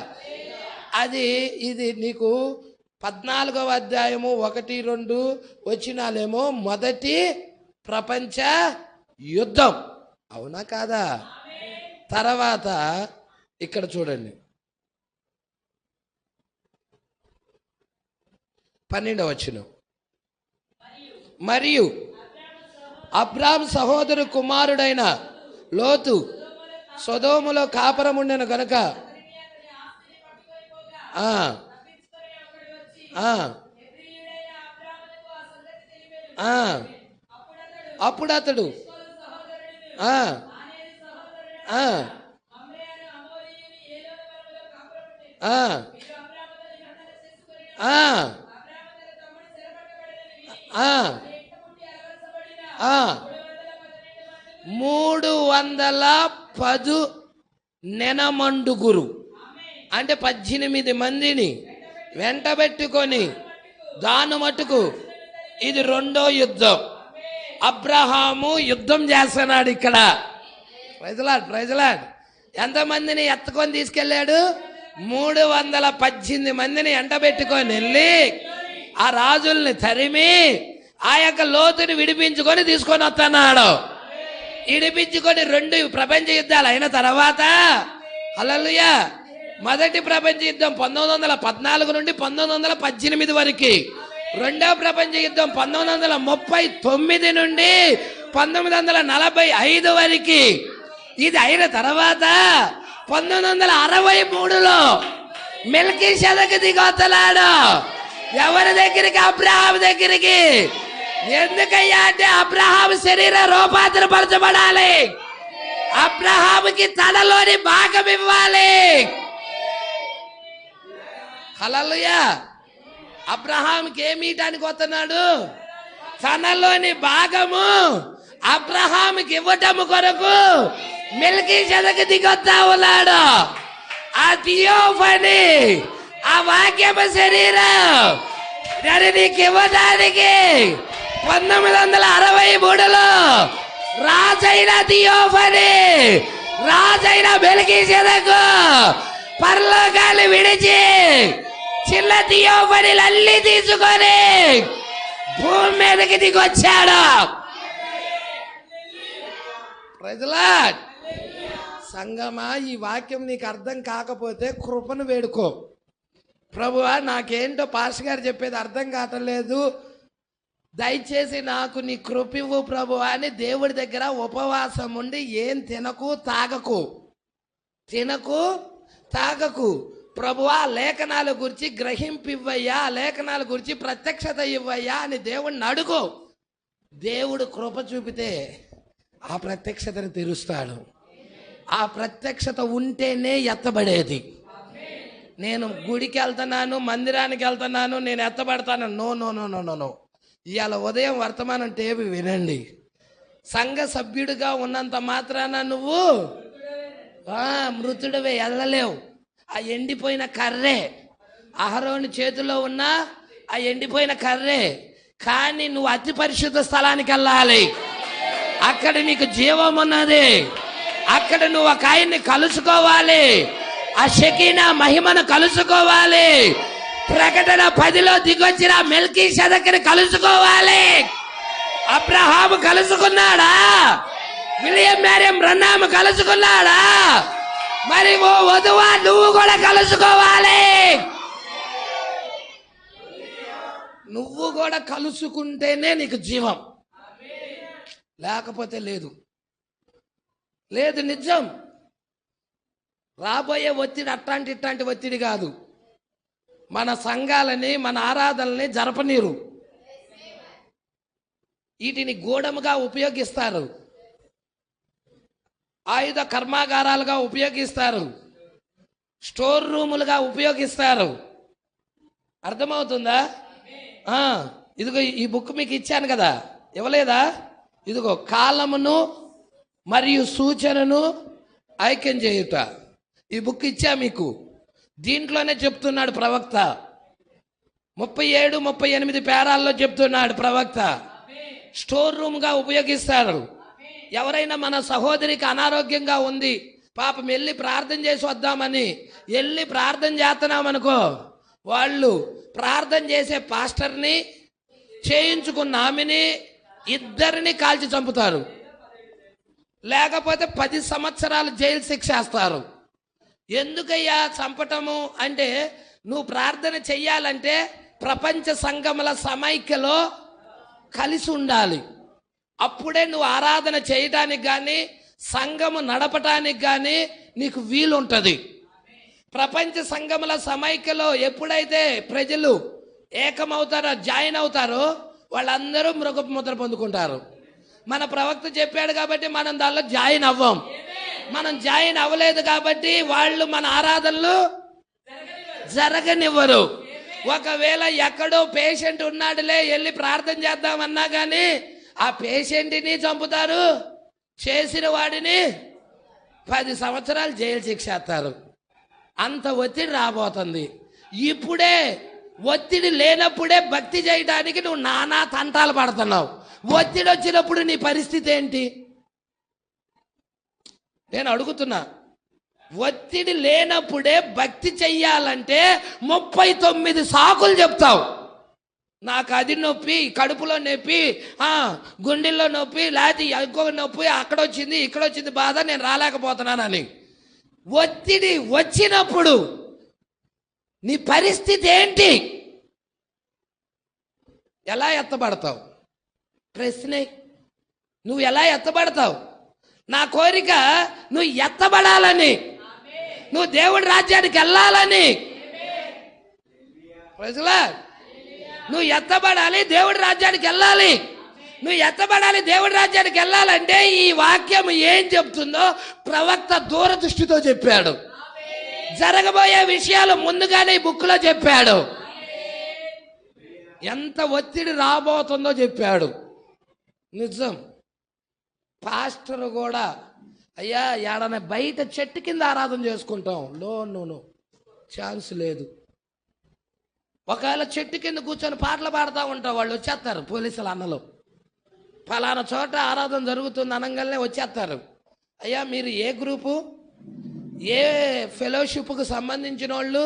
ఇది నీకు 14వ అధ్యాయము 1-2 వచనాలేమో మొదటి ప్రపంచ యుద్ధం, అవునా కాదా? తర్వాత ఇక్కడ చూడండి, 12వ వచనం. మరియు అబ్రాము సహోదరు కుమారుడైన లోతు సొదోములో కాపురముండెను గనుక అప్పుడు అతడు ఆ 310 నెనమండుగురు అంటే 18 మందిని వెంటబెట్టుకొని దాని మటుకు ఇది 2వ యుద్ధం. అబ్రహాము యుద్ధం చేస్తున్నాడు ఇక్కడ. ప్రైజ్లాడ్. ఎంతమందిని ఎత్తుకొని తీసుకెళ్ళాడు? 318 మందిని ఎంటబెట్టుకొని వెళ్ళి ఆ రాజుల్ని తరిమి ఆ యొక్క లోతుని విడిపించుకొని తీసుకొని వస్తున్నాడు. విడిపించుకొని 2 ప్రపంచ యుద్ధాలు అయిన తర్వాత, హల్లెలూయా, మొదటి ప్రపంచ యుద్ధం 1914 నుండి 1918 వరకు, 2వ ప్రపంచ యుద్ధం 1939 నుండి 1945 వరకు. ఇది అయిన తర్వాత 1963లో మెల్కీషెదెకు దిగొస్తున్నాడు. ఎవరి దగ్గరికి? అబ్రహాము దగ్గరికి. ఎందుకయ్యా అంటే అబ్రహాము శరీర రూపాంతరపరచబడాలి. అబ్రహాముకి తనలోని భాగం ఇవ్వాలి. హల్లెలూయా. అబ్రహాముకి ఏమి ఇవ్వడానికి వస్తున్నాడు? తనలోని భాగము అబ్రహాముకి ఇవ్వటము కొరకు మెల్కీషెదెకు దిగొస్తా ఉన్నాడు. ఆ థియోఫనీ, ఆ వాక్యము శరీరం నీకు ఇవ్వడానికి 1963లో రాజైన థియోఫనీ, రాజైన మెల్కీషెదెకు పరలోకాన్ని విడిచి చిన్న థియోఫనీలు అల్లి తీసుకొని భూమి మీదకి దిగొచ్చాడు. ప్రజలాడ్ సంగమా, ఈ వాక్యం నీకు అర్థం కాకపోతే కృపను వేడుకో. ప్రభువా నాకేంటో పాస్టర్ గారు చెప్పేది అర్థం కావట్లేదు, దయచేసి నాకు నీ కృపివ్వు ప్రభువా అని దేవుడి దగ్గర ఉపవాసం ఉండి ఏం తినకు తాగకు ప్రభువా లేఖనాల గురించి గ్రహింపివ్వయ్యా, లేఖనాల గురించి ప్రత్యక్షత ఇవ్వయ్యా అని దేవుడిని అడుగు. దేవుడు కృప చూపితే ఆ ప్రత్యక్షతను తెరుస్తాడు. ఆ ప్రత్యక్షత ఉంటేనే ఎత్తబడేది. నేను గుడికి వెళ్తున్నాను, మందిరానికి వెళ్తున్నాను, నేను ఎత్తబడతాను, no no no no no no. ఇవాళ ఉదయం వర్తమానం టేపు వినండి. సంఘ సభ్యుడిగా ఉన్నంత మాత్రాన నువ్వు మృతుడివే, వెళ్ళలేవు. ఆ ఎండిపోయిన కర్రే, అహరోని చేతిలో ఉన్న ఆ ఎండిపోయిన కర్రే. కానీ నువ్వు అతి పరిశుద్ధ స్థలానికి వెళ్ళాలి. అక్కడ నీకు జీవం ఉన్నది. అక్కడ నువ్వు ఒక ఆయన్ని కలుసుకోవాలి. ఆ షకీనా మహిమను కలుసుకోవాలి. ప్రకటన 10లో దిగొచ్చిన మెల్కీషెదెకుని కలుసుకోవాలి. అబ్రహాము కలుసుకున్నాడా? విలియం మేరీ బ్రన్నాము కలుసుకున్నాడా? మరి ఓ వధువా నువ్వు కూడా కలుసుకోవాలి. నువ్వు కూడా కలుసుకుంటేనే నీకు జీవం, లేకపోతే లేదు. నిజం. రాబోయే ఒత్తిడి ఇట్లాంటి ఒత్తిడి కాదు. మన సంఘాలని, మన ఆరాధనల్ని జరపనీరు. వీటిని గూఢముగా ఉపయోగిస్తారు, ఆయుధ కర్మాగారాలుగా ఉపయోగిస్తారు, స్టోర్ రూములుగా ఉపయోగిస్తారు. అర్థమవుతుందా? ఇదిగో ఈ బుక్ మీకు ఇచ్చాను కదా, ఇవ్వలేదా? ఇదిగో కాలమును మరియు సూచనను ఐక్యం చేయుట, ఈ బుక్ ఇచ్చా మీకు. దీంట్లోనే చెప్తున్నాడు ప్రవక్త. 37, 38 పేరాల్లో చెప్తున్నాడు ప్రవక్త. స్టోర్ రూమ్గా ఉపయోగిస్తారు. ఎవరైనా మన సహోదరికి అనారోగ్యంగా ఉంది, పాపం వెళ్ళి ప్రార్థన చేసి వద్దామని వెళ్ళి ప్రార్థన చేస్తున్నామనుకో, వాళ్ళు ప్రార్థన చేసే పాస్టర్ని, చేయించుకున్న ఆమెని, ఇద్దరిని కాల్చి చంపుతారు. లేకపోతే 10 సంవత్సరాలు జైలు శిక్ష వేస్తారు. ఎందుకయ్యా చంపటము అంటే, నువ్వు ప్రార్థన చెయ్యాలంటే ప్రపంచ సంఘముల సమైక్యలో కలిసి ఉండాలి. అప్పుడే నువ్వు ఆరాధన చేయటానికి కానీ సంఘము నడపటానికి కానీ నీకు వీలుంటుంది. ప్రపంచ సంఘముల సమైక్యలో ఎప్పుడైతే ప్రజలు ఏకమవుతారో, జాయిన్ అవుతారో, వాళ్ళందరూ మృగపు ముద్ర పొందుకుంటారు. మన ప్రవక్త చెప్పాడు కాబట్టి మనం దానిలో జాయిన్ అవ్వం. మనం జాయిన్ అవ్వలేదు కాబట్టి వాళ్ళు మన ఆరాధనలు జరగనివ్వరు. ఒకవేళ ఎక్కడో పేషెంట్ ఉన్నాడులే వెళ్ళి ప్రార్థన చేద్దామన్నా కానీ ఆ పేషెంట్ని చంపుతారు, చేసిన వాడిని 10 సంవత్సరాలు జైలు శిక్ష వేస్తారు. అంత ఒత్తిడి రాబోతుంది. ఇప్పుడే ఒత్తిడి లేనప్పుడే భక్తి చేయడానికి నువ్వు నానా తంటాలు పడుతున్నావు. ఒత్తిడి వచ్చినప్పుడు నీ పరిస్థితి ఏంటి? నేను అడుగుతున్నా. ఒత్తిడి లేనప్పుడే భక్తి చెయ్యాలంటే 39 సాకులు చెప్తావు. నాకు అది నొప్పి, కడుపులో నొప్పి, గుండెల్లో నొప్పి, లేకపోతే ఇంకొక నొప్పి, అక్కడ వచ్చింది ఇక్కడ వచ్చింది బాధ, నేను రాలేకపోతున్నానని. ఒత్తిడి వచ్చినప్పుడు నీ పరిస్థితి ఏంటి? ఎలా ఎత్తబడతావు? ప్రశ్నే. నువ్వు ఎలా ఎత్తబడతావు? నా కోరిక నువ్వు ఎత్తబడాలని, నువ్వు దేవుడి రాజ్యానికి వెళ్ళాలని. ప్రజలా, నువ్వు ఎత్తబడాలి, దేవుడి రాజ్యానికి వెళ్ళాలి. నువ్వు ఎత్తబడాలి, దేవుడి రాజ్యానికి వెళ్ళాలంటే ఈ వాక్యం ఏం చెప్తుందో ప్రవక్త దూరదృష్టితో చెప్పాడు. జరగబోయే విషయాలు ముందుగానే ఈ బుక్లో చెప్పాడు. ఎంత ఒత్తిడి రాబోతుందో చెప్పాడు. నిజం. పాస్టర్ కూడా, అయ్యా ఏడన బయట చెట్టు కింద ఆరాధన చేసుకుంటాం, నో ఛాన్స్ లేదు. ఒకవేళ చెట్టు కింద కూర్చొని పాటలు పాడుతూ ఉంటావు, వాళ్ళు వచ్చేస్తారు పోలీసులు అన్నలు. ఫలానా చోట ఆరాధన జరుగుతుంది అనగానే వచ్చేస్తారు. అయ్యా మీరు ఏ గ్రూపు, ఏ ఫెలోషిప్కు సంబంధించిన వాళ్ళు,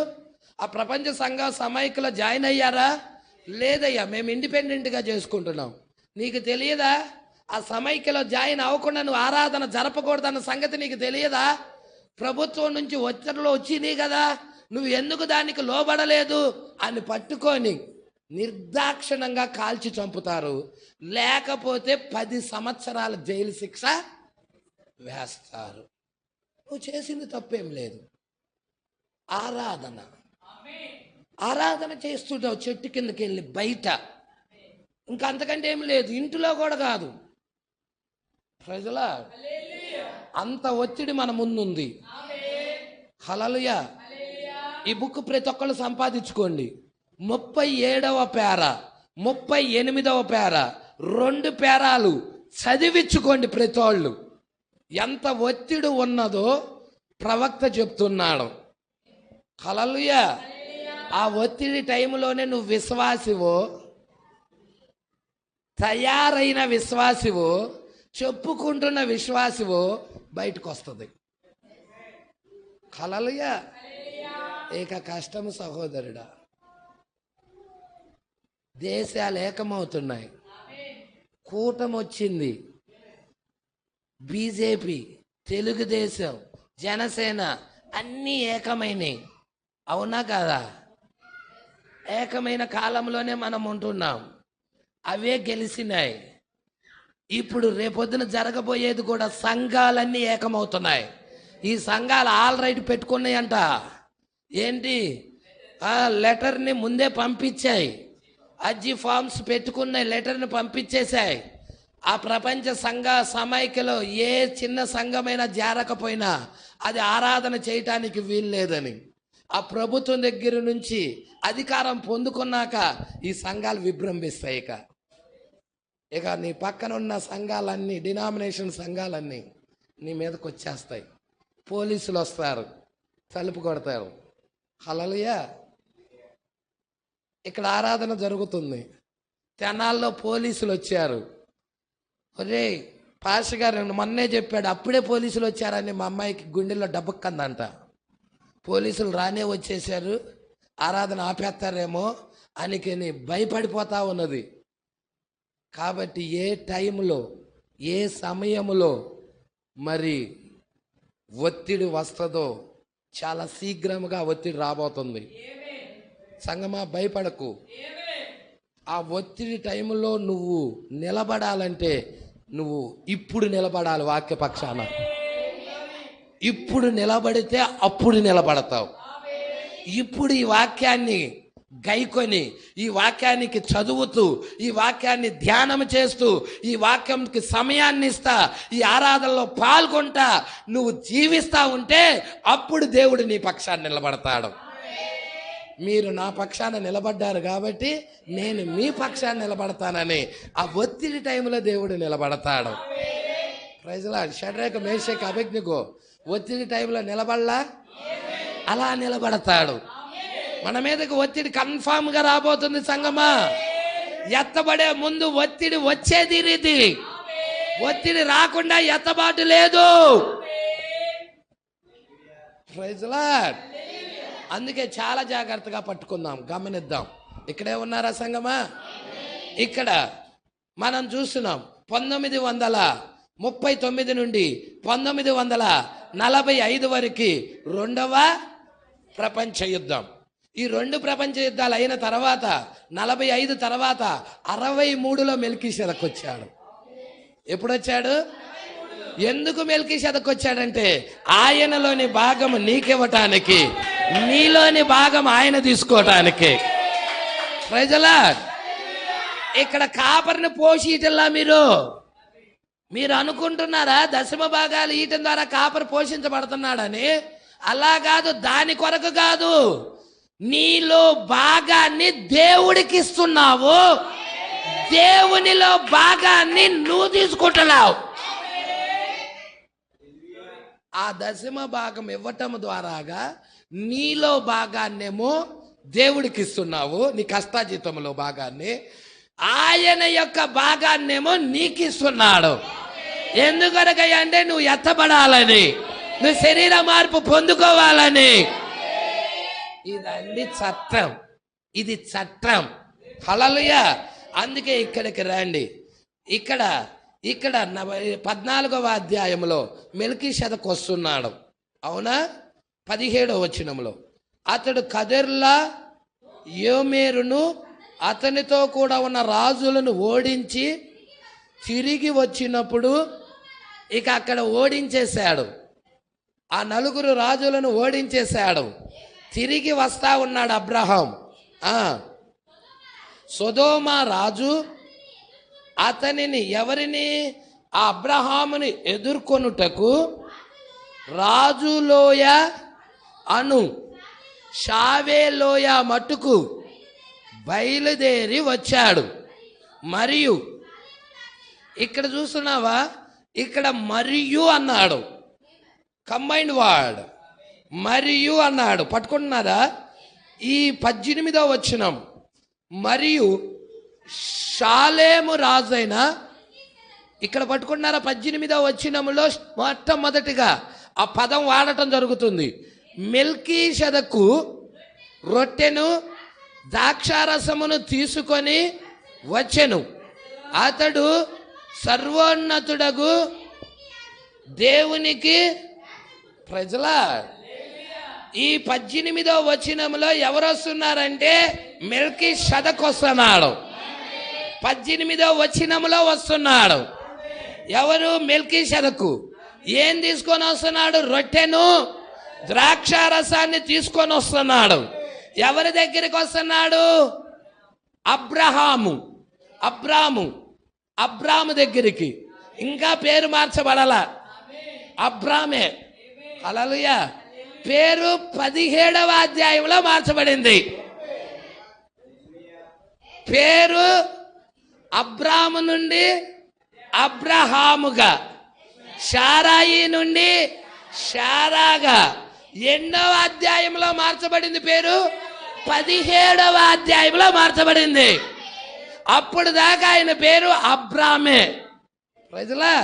ఆ ప్రపంచ సంఘ సమైక్యలో జాయిన్ అయ్యారా? లేదయ్యా, మేము ఇండిపెండెంట్గా చేసుకుంటున్నాం. నీకు తెలియదా? ఆ సమైక్యలో జాయిన్ అవ్వకుండా నువ్వు ఆరాధన జరపకూడదన్న సంగతి నీకు తెలియదా? ప్రభుత్వం నుంచి ఒత్తిడిలో వచ్చినాయి కదా, నువ్వు ఎందుకు దానికి లోబడలేదు అని పట్టుకొని నిర్దాక్షిణంగా కాల్చి చంపుతారు. లేకపోతే 10 సంవత్సరాల జైలు శిక్ష వేస్తారు. నువ్వు చేసింది తప్పేం లేదు. ఆరాధన చేస్తుంటావు చెట్టు కిందకి వెళ్ళి బయట, ఇంకా అంతకంటే ఏం లేదు. ఇంటిలో కూడా కాదు. ప్రజల అంత ఒత్తిడి మన ముందుంది. హల్లెలూయా. ఈ బుక్ ప్రతి ఒక్కళ్ళు సంపాదించుకోండి. 37వ పేర, 38వ పేర, 2 పేరాలు చదివించుకోండి ప్రతి వాళ్ళు. ఎంత ఒత్తిడి ఉన్నదో ప్రవక్త చెప్తున్నాడు. హల్లెలూయా. ఆ ఒత్తిడి టైంలోనే నువ్వు విశ్వాసివో, తయారైన విశ్వాసివో, చెప్పుకుంటున్న విశ్వాసివో బయటకు వస్తుంది. హల్లెలూయా. ఏక కష్టము సహోదరుడా. దేశాలు ఏకమవుతున్నాయి. కూటమి వచ్చింది. బీజేపీ, తెలుగుదేశం, జనసేన అన్నీ ఏకమైనవి. అవునా కాదా? ఏకమైన కాలంలోనే మనం ఉంటున్నాం. అవే గెలిచినాయి. ఇప్పుడు రేపొద్దున జరగబోయేది కూడా సంఘాలన్నీ ఏకమవుతున్నాయి. ఈ సంఘాలు ఆల్రెడీ పెట్టుకున్నాయంట. ఏంటి? ఆ లెటర్ని ముందే పంపించాయి. అర్జీ ఫామ్స్ పెట్టుకున్నాయి, లెటర్ని పంపించేశాయి. ఆ ప్రపంచ సంఘ సమైక్యలో ఏ చిన్న సంఘమైనా చేరకపోయినా అది ఆరాధన చేయటానికి వీల్లేదని ఆ ప్రభుత్వం దగ్గర నుంచి అధికారం పొందుకున్నాక ఈ సంఘాలు విజృంభిస్తాయి. ఇక నీ పక్కన ఉన్న సంఘాలన్నీ, డినామినేషన్ సంఘాలన్నీ నీ మీదకి వచ్చేస్తాయి. పోలీసులు వస్తారు, తలుపు కొడతారు. హల్లెలూయా. ఇక్కడ ఆరాధన జరుగుతుంది. తెనాల్లో పోలీసులు వచ్చారు. ఒరే పాస్టర్ గారు మొన్నే చెప్పాడు, అప్పుడే పోలీసులు వచ్చారని మా అమ్మాయికి గుండెల్లో డబ్బక్కందంట. పోలీసులు రానే వచ్చేసారు, ఆరాధన ఆపేస్తారేమో అని భయపడిపోతా ఉన్నది. కాబట్టి ఏ టైంలో, ఏ సమయంలో మరి ఒత్తిడి వస్తుందో చాలా శీఘ్రంగా ఒత్తిడి రాబోతుంది. సంగమా, భయపడకు. ఆ ఒత్తిడి టైంలో నువ్వు నిలబడాలంటే నువ్వు ఇప్పుడు నిలబడాలి. వాక్యపక్షాన ఇప్పుడు నిలబడితే అప్పుడు నిలబడతావు. ఇప్పుడు ఈ వాక్యాన్ని గైకొని, ఈ వాక్యానికి చదువుతూ, ఈ వాక్యాన్ని ధ్యానం చేస్తూ, ఈ వాక్యంకి సమయాన్ని ఇస్తా, ఈ ఆరాధనలో పాల్గొంటా నువ్వు జీవిస్తా ఉంటే అప్పుడు దేవుడు నీ పక్షాన్ని నిలబడతాడు. మీరు నా పక్షాన నిలబడ్డారు కాబట్టి నేను మీ పక్షాన్ని నిలబడతానని ఆ ఒత్తిడి టైంలో దేవుడు నిలబడతాడు. Praise lord. Shadrach, Meshach, Abednego ఒత్తిడి టైంలో నిలబడలా, అలా నిలబడతాడు. మన మీదకి ఒత్తిడి కన్ఫామ్ గా రాబోతుంది సంగమా. ఎత్తబడే ముందు ఒత్తిడి వచ్చేది రీతి. ఒత్తిడి రాకుండా ఎత్తబాటు లేదు. Praise lord. అందుకే చాలా జాగ్రత్తగా పట్టుకుందాం, గమనిద్దాం. ఇక్కడే ఉన్నారా సంగమా? ఇక్కడ మనం చూస్తున్నాం 1939 నుండి 1945 వరకు 2వ ప్రపంచ యుద్ధం. ఈ 2 ప్రపంచ యుద్ధాలు అయిన తర్వాత 45 తర్వాత 63లో మెల్కీషెదెకు వచ్చాడు. ఎప్పుడు వచ్చాడు? ఎందుకు మెల్కీషెదెకు వచ్చాడంటే ఆయనలోని భాగం నీకివ్వటానికి, నీలోని భాగం ఆయన తీసుకోవటానికి. Praise the lord. ఇక్కడ కాపరిని పోషిటల్లా మీరు అనుకుంటున్నారా దశమ భాగాలు ఈయటం ద్వారా కాపరి పోషించబడుతున్నాడని? అలా కాదు, దాని కొరకు కాదు. నీలో భాగాన్ని దేవుడికి ఇస్తున్నావు, దేవునిలో భాగాన్ని నువ్వు తీసుకుంటున్నావు. ఆ దశమ భాగం ఇవ్వటం ద్వారాగా నీలో భాగాన్నేమో దేవుడికి ఇస్తున్నావు, నీ కష్టాజీతంలో భాగాన్ని. ఆయన యొక్క భాగాన్నేమో నీకు ఇస్తున్నాడు. ఎందుకనకయ్యా అంటే నువ్వు ఎత్తబడాలని, నువ్వు శరీర మార్పు పొందుకోవాలని. ఇదండి చట్టం, ఇది చట్టం. హల్లెలూయా. అందుకే ఇక్కడికి రండి. ఇక్కడ 14వ అధ్యాయంలో మెల్కీషెదెకు వస్తున్నాడు. అవునా? 17వ వచనంలో అతడు కదెర్లా యోమేరును అతనితో కూడా ఉన్న రాజులను ఓడించి తిరిగి వచ్చినప్పుడు ఇక అక్కడ ఓడించేశాడు. ఆ నలుగురు రాజులను ఓడించేశాడు. తిరిగి వస్తా ఉన్నాడు అబ్రహాం. సొదొమ రాజు అతనిని ఎవరిని ఆ అబ్రహాముని ఎదుర్కొనుటకు రాజులోయ అను షావేలోయ మట్టుకు బయలుదేరి వచ్చాడు. మరియు ఇక్కడ చూస్తున్నావా, ఇక్కడ మరియు అన్నాడు, కంబైన్డ్ వర్డ్ మరియు అన్నాడు. పట్టుకుంటున్నారా? ఈ 18వ వచనం, మరియు షాలేము రాజైన, ఇక్కడ పట్టుకున్నారా? 18వ వచనంలో మొట్టమొదటిగా ఆ పదం వాడటం జరుగుతుంది. మెల్కీషెదకు రొట్టెను ద్రాక్షారసమును తీసుకొని వచ్చెను. అతడు సర్వోన్నతుడగు దేవునికి ప్రజల. ఈ 18వ వచనంలో ఎవరు వస్తున్నారంటే మెల్కీషెదకు వస్తున్నాడు. 18వ వచనంలో వస్తున్నాడు. ఎవరు? మెల్కీషెదకు. ఏం తీసుకొని వస్తున్నాడు? రొట్టెను ద్రాక్షారసాన్ని తీసుకొని వస్తున్నాడు. ఎవరి దగ్గరికి వస్తున్నాడు? అబ్రాము దగ్గరికి. ఇంకా పేరు మార్చబడాల, అబ్రామే. హల్లెలూయా. పేరు 17వ అధ్యాయంలో మార్చబడింది. పేరు అబ్రాము నుండి అబ్రహాముగా, షారాయి నుండి షారాగా ఎన్నవ అధ్యాయంలో మార్చబడింది. పేరు 17వ అధ్యాయంలో మార్చబడింది. అప్పుడు దాకా ఆయన పేరు అబ్రామే. ప్రజలా,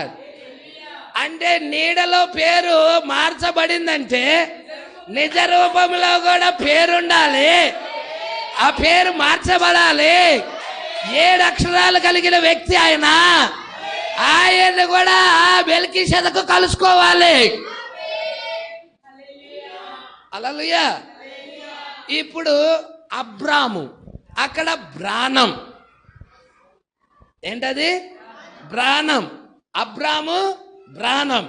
అంటే నీడలో పేరు మార్చబడిందంటే నిజ రూపంలో కూడా పేరుండాలి. ఆ పేరు మార్చబడాలి. 7 అక్షరాలు కలిగిన వ్యక్తి ఆయన. ఆయన కూడా మెల్కీషెదకు కలుసుకోవాలి. హల్లెలూయా. ఇప్పుడు అబ్రాము, అక్కడ బ్రాణం. ఏంటది? బ్రాణం. అబ్రాము బ్రాణం.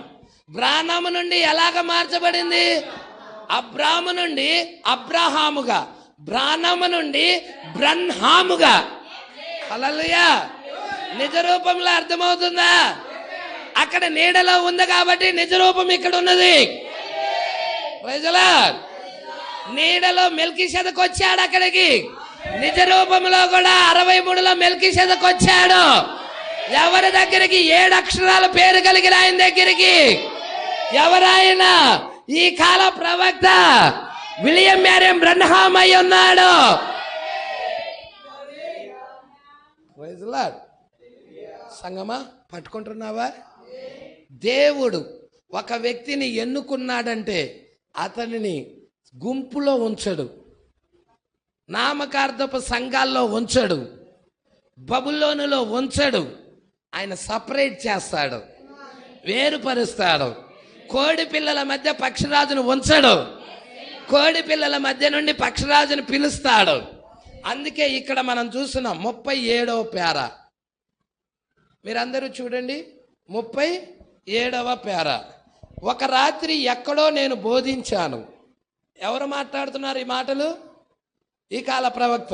బ్రాణము నుండి ఎలాగ మార్చబడింది? అబ్రాము నుండి అబ్రహాముగా, బ్రాణము నుండి బ్రన్హాముగా. హల్లెలూయా. నిజ రూపంలో అర్థమవుతుందా? అక్కడ నీడలో ఉంది కాబట్టి నిజ రూపం ఇక్కడ ఉన్నది. ప్రజలా, నీడలో మెల్కీషెదకు వచ్చాడు అక్కడికి. నిజ రూపంలో కూడా 63లో మెల్కీషెదకు వచ్చాడు. ఎవరి దగ్గరికి? 7 అక్షరాల పేరు కలిగిన ఆయన దగ్గరికి. ఎవరాయన? ఈ కాల ప్రవక్త విలియం మ్యారియం బ్రన్హామ్ అయి ఉన్నాడు. సంగమా, పట్టుకుంటున్నావా? దేవుడు ఒక వ్యక్తిని ఎన్నుకున్నాడంటే అతనిని గుంపులో ఉంచడు, నామకార్థపు సంఘాల్లో ఉంచడు, బబులోనులో ఉంచడు. ఆయన సపరేట్ చేస్తాడు, వేరుపరుస్తాడు. కోడి పిల్లల మధ్య పక్షిరాజును ఉంచడు, కోడి పిల్లల మధ్య నుండి పక్షిరాజును పిలుస్తాడు. అందుకే ఇక్కడ మనం చూస్తున్నాం 37వ పేర. మీరందరూ చూడండి, 37వ పేర. ఒక రాత్రి ఎక్కడో నేను బోధించాను. ఎవరు మాట్లాడుతున్నారు ఈ మాటలు? ఈ కాల ప్రవక్త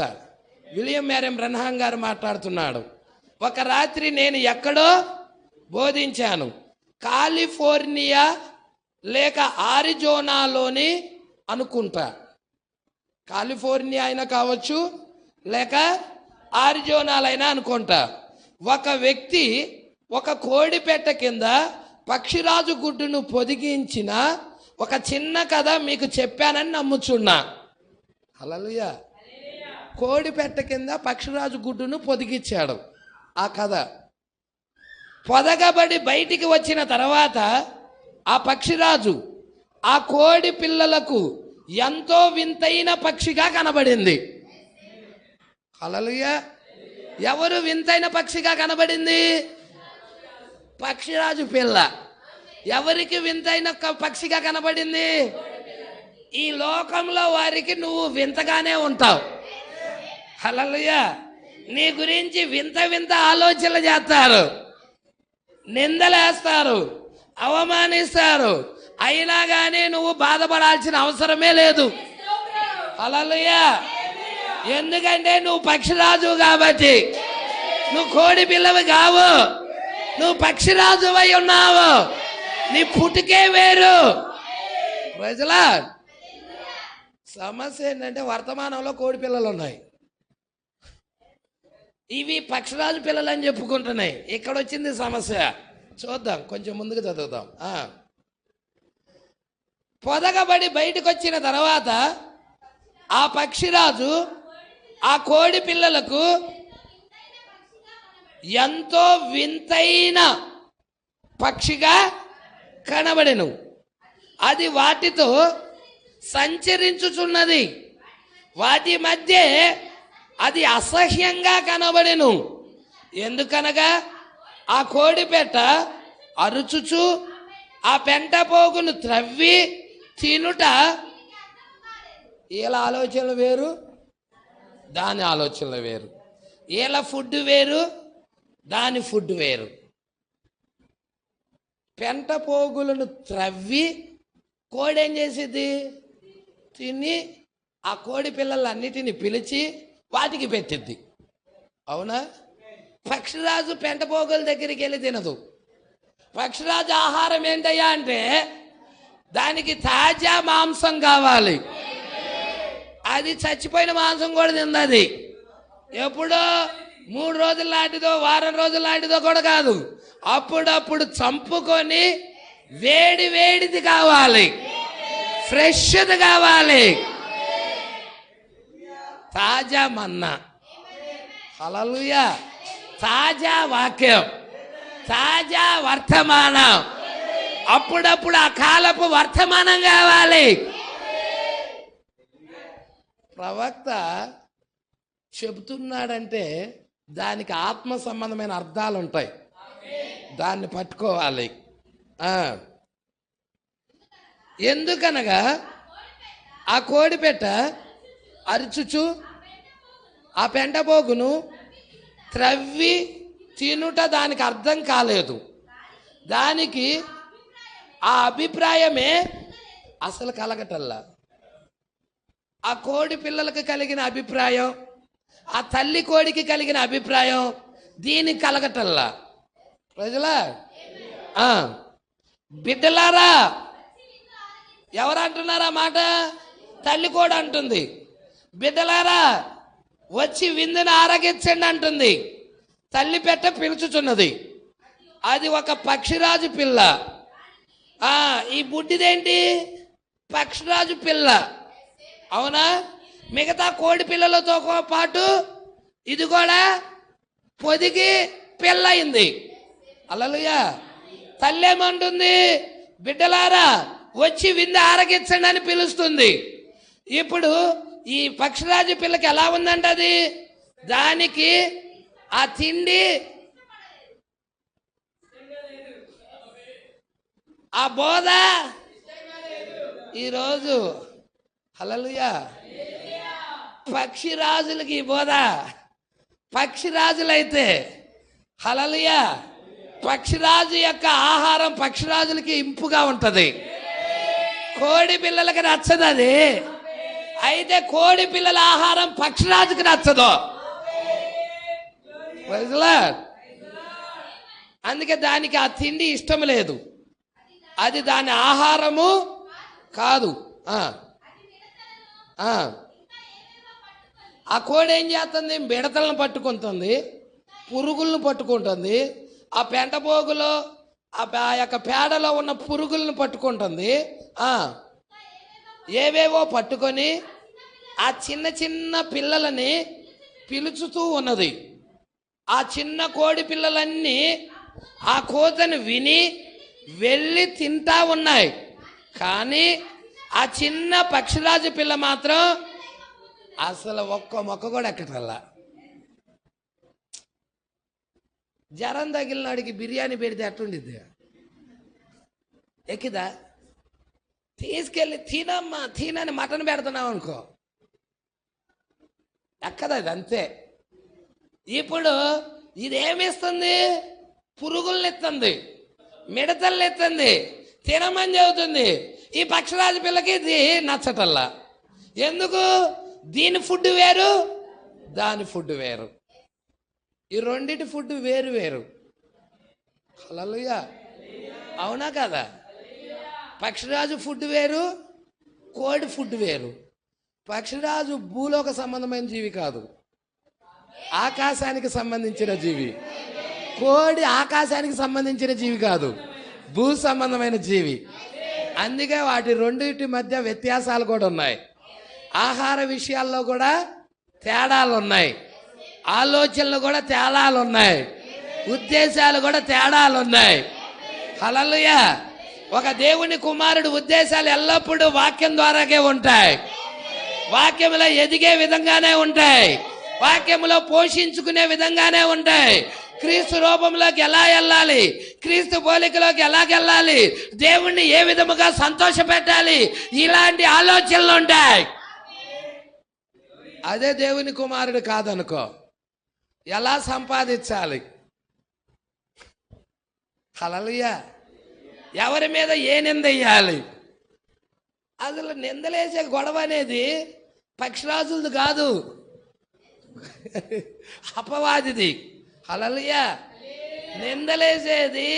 విలియం మ్యారియం బ్రన్హామ్ గారు మాట్లాడుతున్నాడు. ఒక రాత్రి నేను ఎక్కడో బోధించాను. కాలిఫోర్నియా లేక ఆరిజోనాలోని అనుకుంటా. కాలిఫోర్నియా అయినా కావచ్చు, లేక ఆరిజోనాలైనా అనుకుంటా. ఒక వ్యక్తి ఒక కోడిపెట్ట కింద పక్షిరాజు గుడ్డును పొదిగించిన ఒక చిన్న కథ మీకు చెప్పానని నమ్ముచున్నా. హల్లెలూయా. కోడిపెట్ట కింద పక్షిరాజు గుడ్డును పొదిగించాడు. ఆ కథ పొదగబడి బయటికి వచ్చిన తర్వాత ఆ పక్షిరాజు ఆ కోడి పిల్లలకు ఎంతో వింతైన పక్షిగా కనబడింది. హల్లెలూయా. ఎవరు వింతైన పక్షిగా కనబడింది? పక్షిరాజు పిల్ల. ఎవరికి వింతైన పక్షిగా కనబడింది? ఈ లోకంలో వారికి నువ్వు వింతగానే ఉంటావు. హల్లెలూయా. నీ గురించి వింత వింత ఆలోచనలు చేస్తారు, నిందలేస్తారు, అవమానిస్తారు. అయినా కానీ నువ్వు బాధపడాల్సిన అవసరమే లేదు. హల్లెలూయా. ఎందుకంటే నువ్వు పక్షిరాజు కాబట్టి. నువ్వు కోడి పిల్లవి కావు, నువ్వు పక్షిరాజు అయి ఉన్నావు. నీ పుట్టుకే వేరు. ప్రజలా సమస్య ఏంటంటే వర్తమానంలో కోడి పిల్లలు ఉన్నాయి, ఇవి పక్షిరాజు పిల్లలు అని చెప్పుకుంటున్నాయి. ఇక్కడ వచ్చింది సమస్య. చూద్దాం, కొంచెం ముందుకు చదువుదాం. పొదగబడి బయటకు వచ్చిన తర్వాత ఆ పక్షిరాజు ఆ కోడి పిల్లలకు ఎంతో వింతైన పక్షిగా కనబడెను. అది వాటితో సంచరించుచున్నది. వాటి మధ్య అది అసహ్యంగా కనబడెను. ఎందుకనగా ఆ కోడి పెట్ట అరుచుచు ఆ పెంట పోగును త్రవ్వి తినుట. వీళ్ళ ఆలోచనలు వేరు, దాని ఆలోచనలు వేరు. వీళ్ళ ఫుడ్ వేరు, దాని ఫుడ్ వేరు. పెంట పోగులను త్రవ్వి కోడి ఏం చేసేది? తిని ఆ కోడి పిల్లలన్నిటిని పిలిచి వాటికి పెట్టిద్ది. అవునా? పక్షిరాజు పెంట పోగుల దగ్గరికి వెళ్ళి తినదు. పక్షిరాజు ఆహారం ఏంటయ్యా అంటే దానికి తాజా మాంసం కావాలి. అది చచ్చిపోయిన మాంసం కూడా తిందది. ఎప్పుడో 3 రోజుల లాంటిదో వారం రోజుల లాంటిదో కూడా కాదు, అప్పుడప్పుడు చంపుకొని వేడి వేడిది కావాలి, ఫ్రెష్ది కావాలి. తాజా మన్నా, హల్లెలూయా, తాజా వాక్యం, తాజా వర్తమానం. అప్పుడప్పుడు ఆ కాలపు వర్తమానం కావాలి. ప్రవక్త చెబుతున్నాడంటే దానికి ఆత్మ సంబంధమైన అర్థాలు ఉంటాయి, దాన్ని పట్టుకోవాలి. ఎందుకనగా ఆ కోడిపెట్ట అరుచుచు ఆ పెంటపోగును త్రవ్వి తినుట దానికి అర్థం కాలేదు. దానికి ఆ అభిప్రాయమే అసలు కలగటల్లా. ఆ కోడి పిల్లలకు కలిగిన అభిప్రాయం, ఆ తల్లి కోడికి కలిగిన అభిప్రాయం దీనికి కలగటల్లా. ప్రజలా బిడ్డలారా, ఎవరు అంటున్నారా మాట? తల్లి కోడి అంటుంది. బిడ్డలారా వచ్చి విందును ఆరగించండి అంటుంది. తల్లి పెట్ట పిలుచుచున్నది. అది ఒక పక్షిరాజు పిల్ల. ఈ బుడ్డిదేంటి? పక్షిరాజు పిల్ల. అవునా? మిగతా కోడి పిల్లలతో పాటు ఇది కూడా పొదిగి పిల్ల అయింది. హల్లెలూయా. తల్లేమంటుంది? బిడ్డలారా వచ్చి విందు ఆరగించండి అని పిలుస్తుంది. ఇప్పుడు ఈ పక్షిరాజు పిల్లకి ఎలా ఉందంట? అది దానికి ఆ తిండి, ఆ బోధ ఈరోజు, హల్లెలూయా, పక్షిరాజులకి ఈ బోధ. పక్షిరాజులైతే హల్లెలూయా, పక్షిరాజు యొక్క ఆహారం పక్షిరాజులకి ఇంపుగా ఉంటది, కోడి పిల్లలకి నచ్చదు అది. అయితే కోడి పిల్లల ఆహారం పక్షిరాజుకి నచ్చదు. అందుకే దానికి ఆ తిండి ఇష్టం లేదు, అది దాని ఆహారము కాదు. ఆ కోడి ఏం చేస్తుంది? మిడతలను పట్టుకుంటుంది, పురుగులను పట్టుకుంటుంది, ఆ పెంటపోగులో ఆ యొక్క పేడలో ఉన్న పురుగులను పట్టుకుంటుంది. ఏవేవో పట్టుకొని ఆ చిన్న చిన్న పిల్లలని పిలుచుతూ ఉన్నది. ఆ చిన్న కోడి పిల్లలన్నీ ఆ కోతను విని వెళ్ళి తింటా ఉన్నాయి. కానీ ఆ చిన్న పక్షిరాజు పిల్ల మాత్రం అసలు ఒక్క మొక్క కూడా ఎక్కటల్లా. జ్వరం తగిలినాడికి బిర్యానీ పెడితే ఎట్టుండిద్ది? ఎక్కిదా? తీసుకెళ్ళి తినమ్మా తినని మటన్ పెడుతున్నావు అనుకో, ఎక్కదు అది అంతే. ఇప్పుడు ఇదేమిస్తుంది? పురుగుల్ని ఎత్తుంది, మిడతల్ని ఎత్తుంది, తినమని చెబుతుంది. ఈ పక్షరాజు పిల్లకి ఇది నచ్చటల్లా. ఎందుకు? దీని ఫుడ్ వేరు, దాని ఫుడ్ వేరు. ఈ రెండిటి ఫుడ్ వేరు వేరు. హల్లెలూయా, అవునా కదా? పక్షిరాజు ఫుడ్ వేరు, కోడి ఫుడ్ వేరు. పక్షిరాజు భూలోక సంబంధమైన జీవి కాదు, ఆకాశానికి సంబంధించిన జీవి. కోడి ఆకాశానికి సంబంధించిన జీవి కాదు, భూ సంబంధమైన జీవి. అందుకే వాటి రెండింటి మధ్య వ్యత్యాసాలు కూడా ఉన్నాయి. ఆహార విషయాల్లో కూడా తేడాలు ఉన్నాయి, ఆలోచనలు కూడా తేడాలు ఉన్నాయి, ఉద్దేశాలు కూడా తేడాలు ఉన్నాయి. హల్లెలూయా. ఒక దేవుని కుమారుడు ఉద్దేశాలు ఎల్లప్పుడూ వాక్యం ద్వారాగే ఉంటాయి, వాక్యములో ఎదిగే విధంగానే ఉంటాయి, వాక్యములో పోషించుకునే విధంగానే ఉంటాయి. క్రీస్తు రూపంలోకి ఎలా వెళ్ళాలి, క్రీస్తు పోలికలోకి ఎలాగెళ్ళాలి, దేవుణ్ణి ఏ విధముగా సంతోష పెట్టాలి, ఇలాంటి ఆలోచనలు ఉంటాయి. అదే దేవుని కుమారుడు కాదనుకో, ఎలా సంపాదించాలి, హల్లెలూయా, ఎవరి మీద ఏ నింద వేయాలి, అసలు నిందలేసే గొడవ అనేది పక్షిరాజులది కాదు, అపవాదిది. హల్లెలూయా. నిందలేసేది,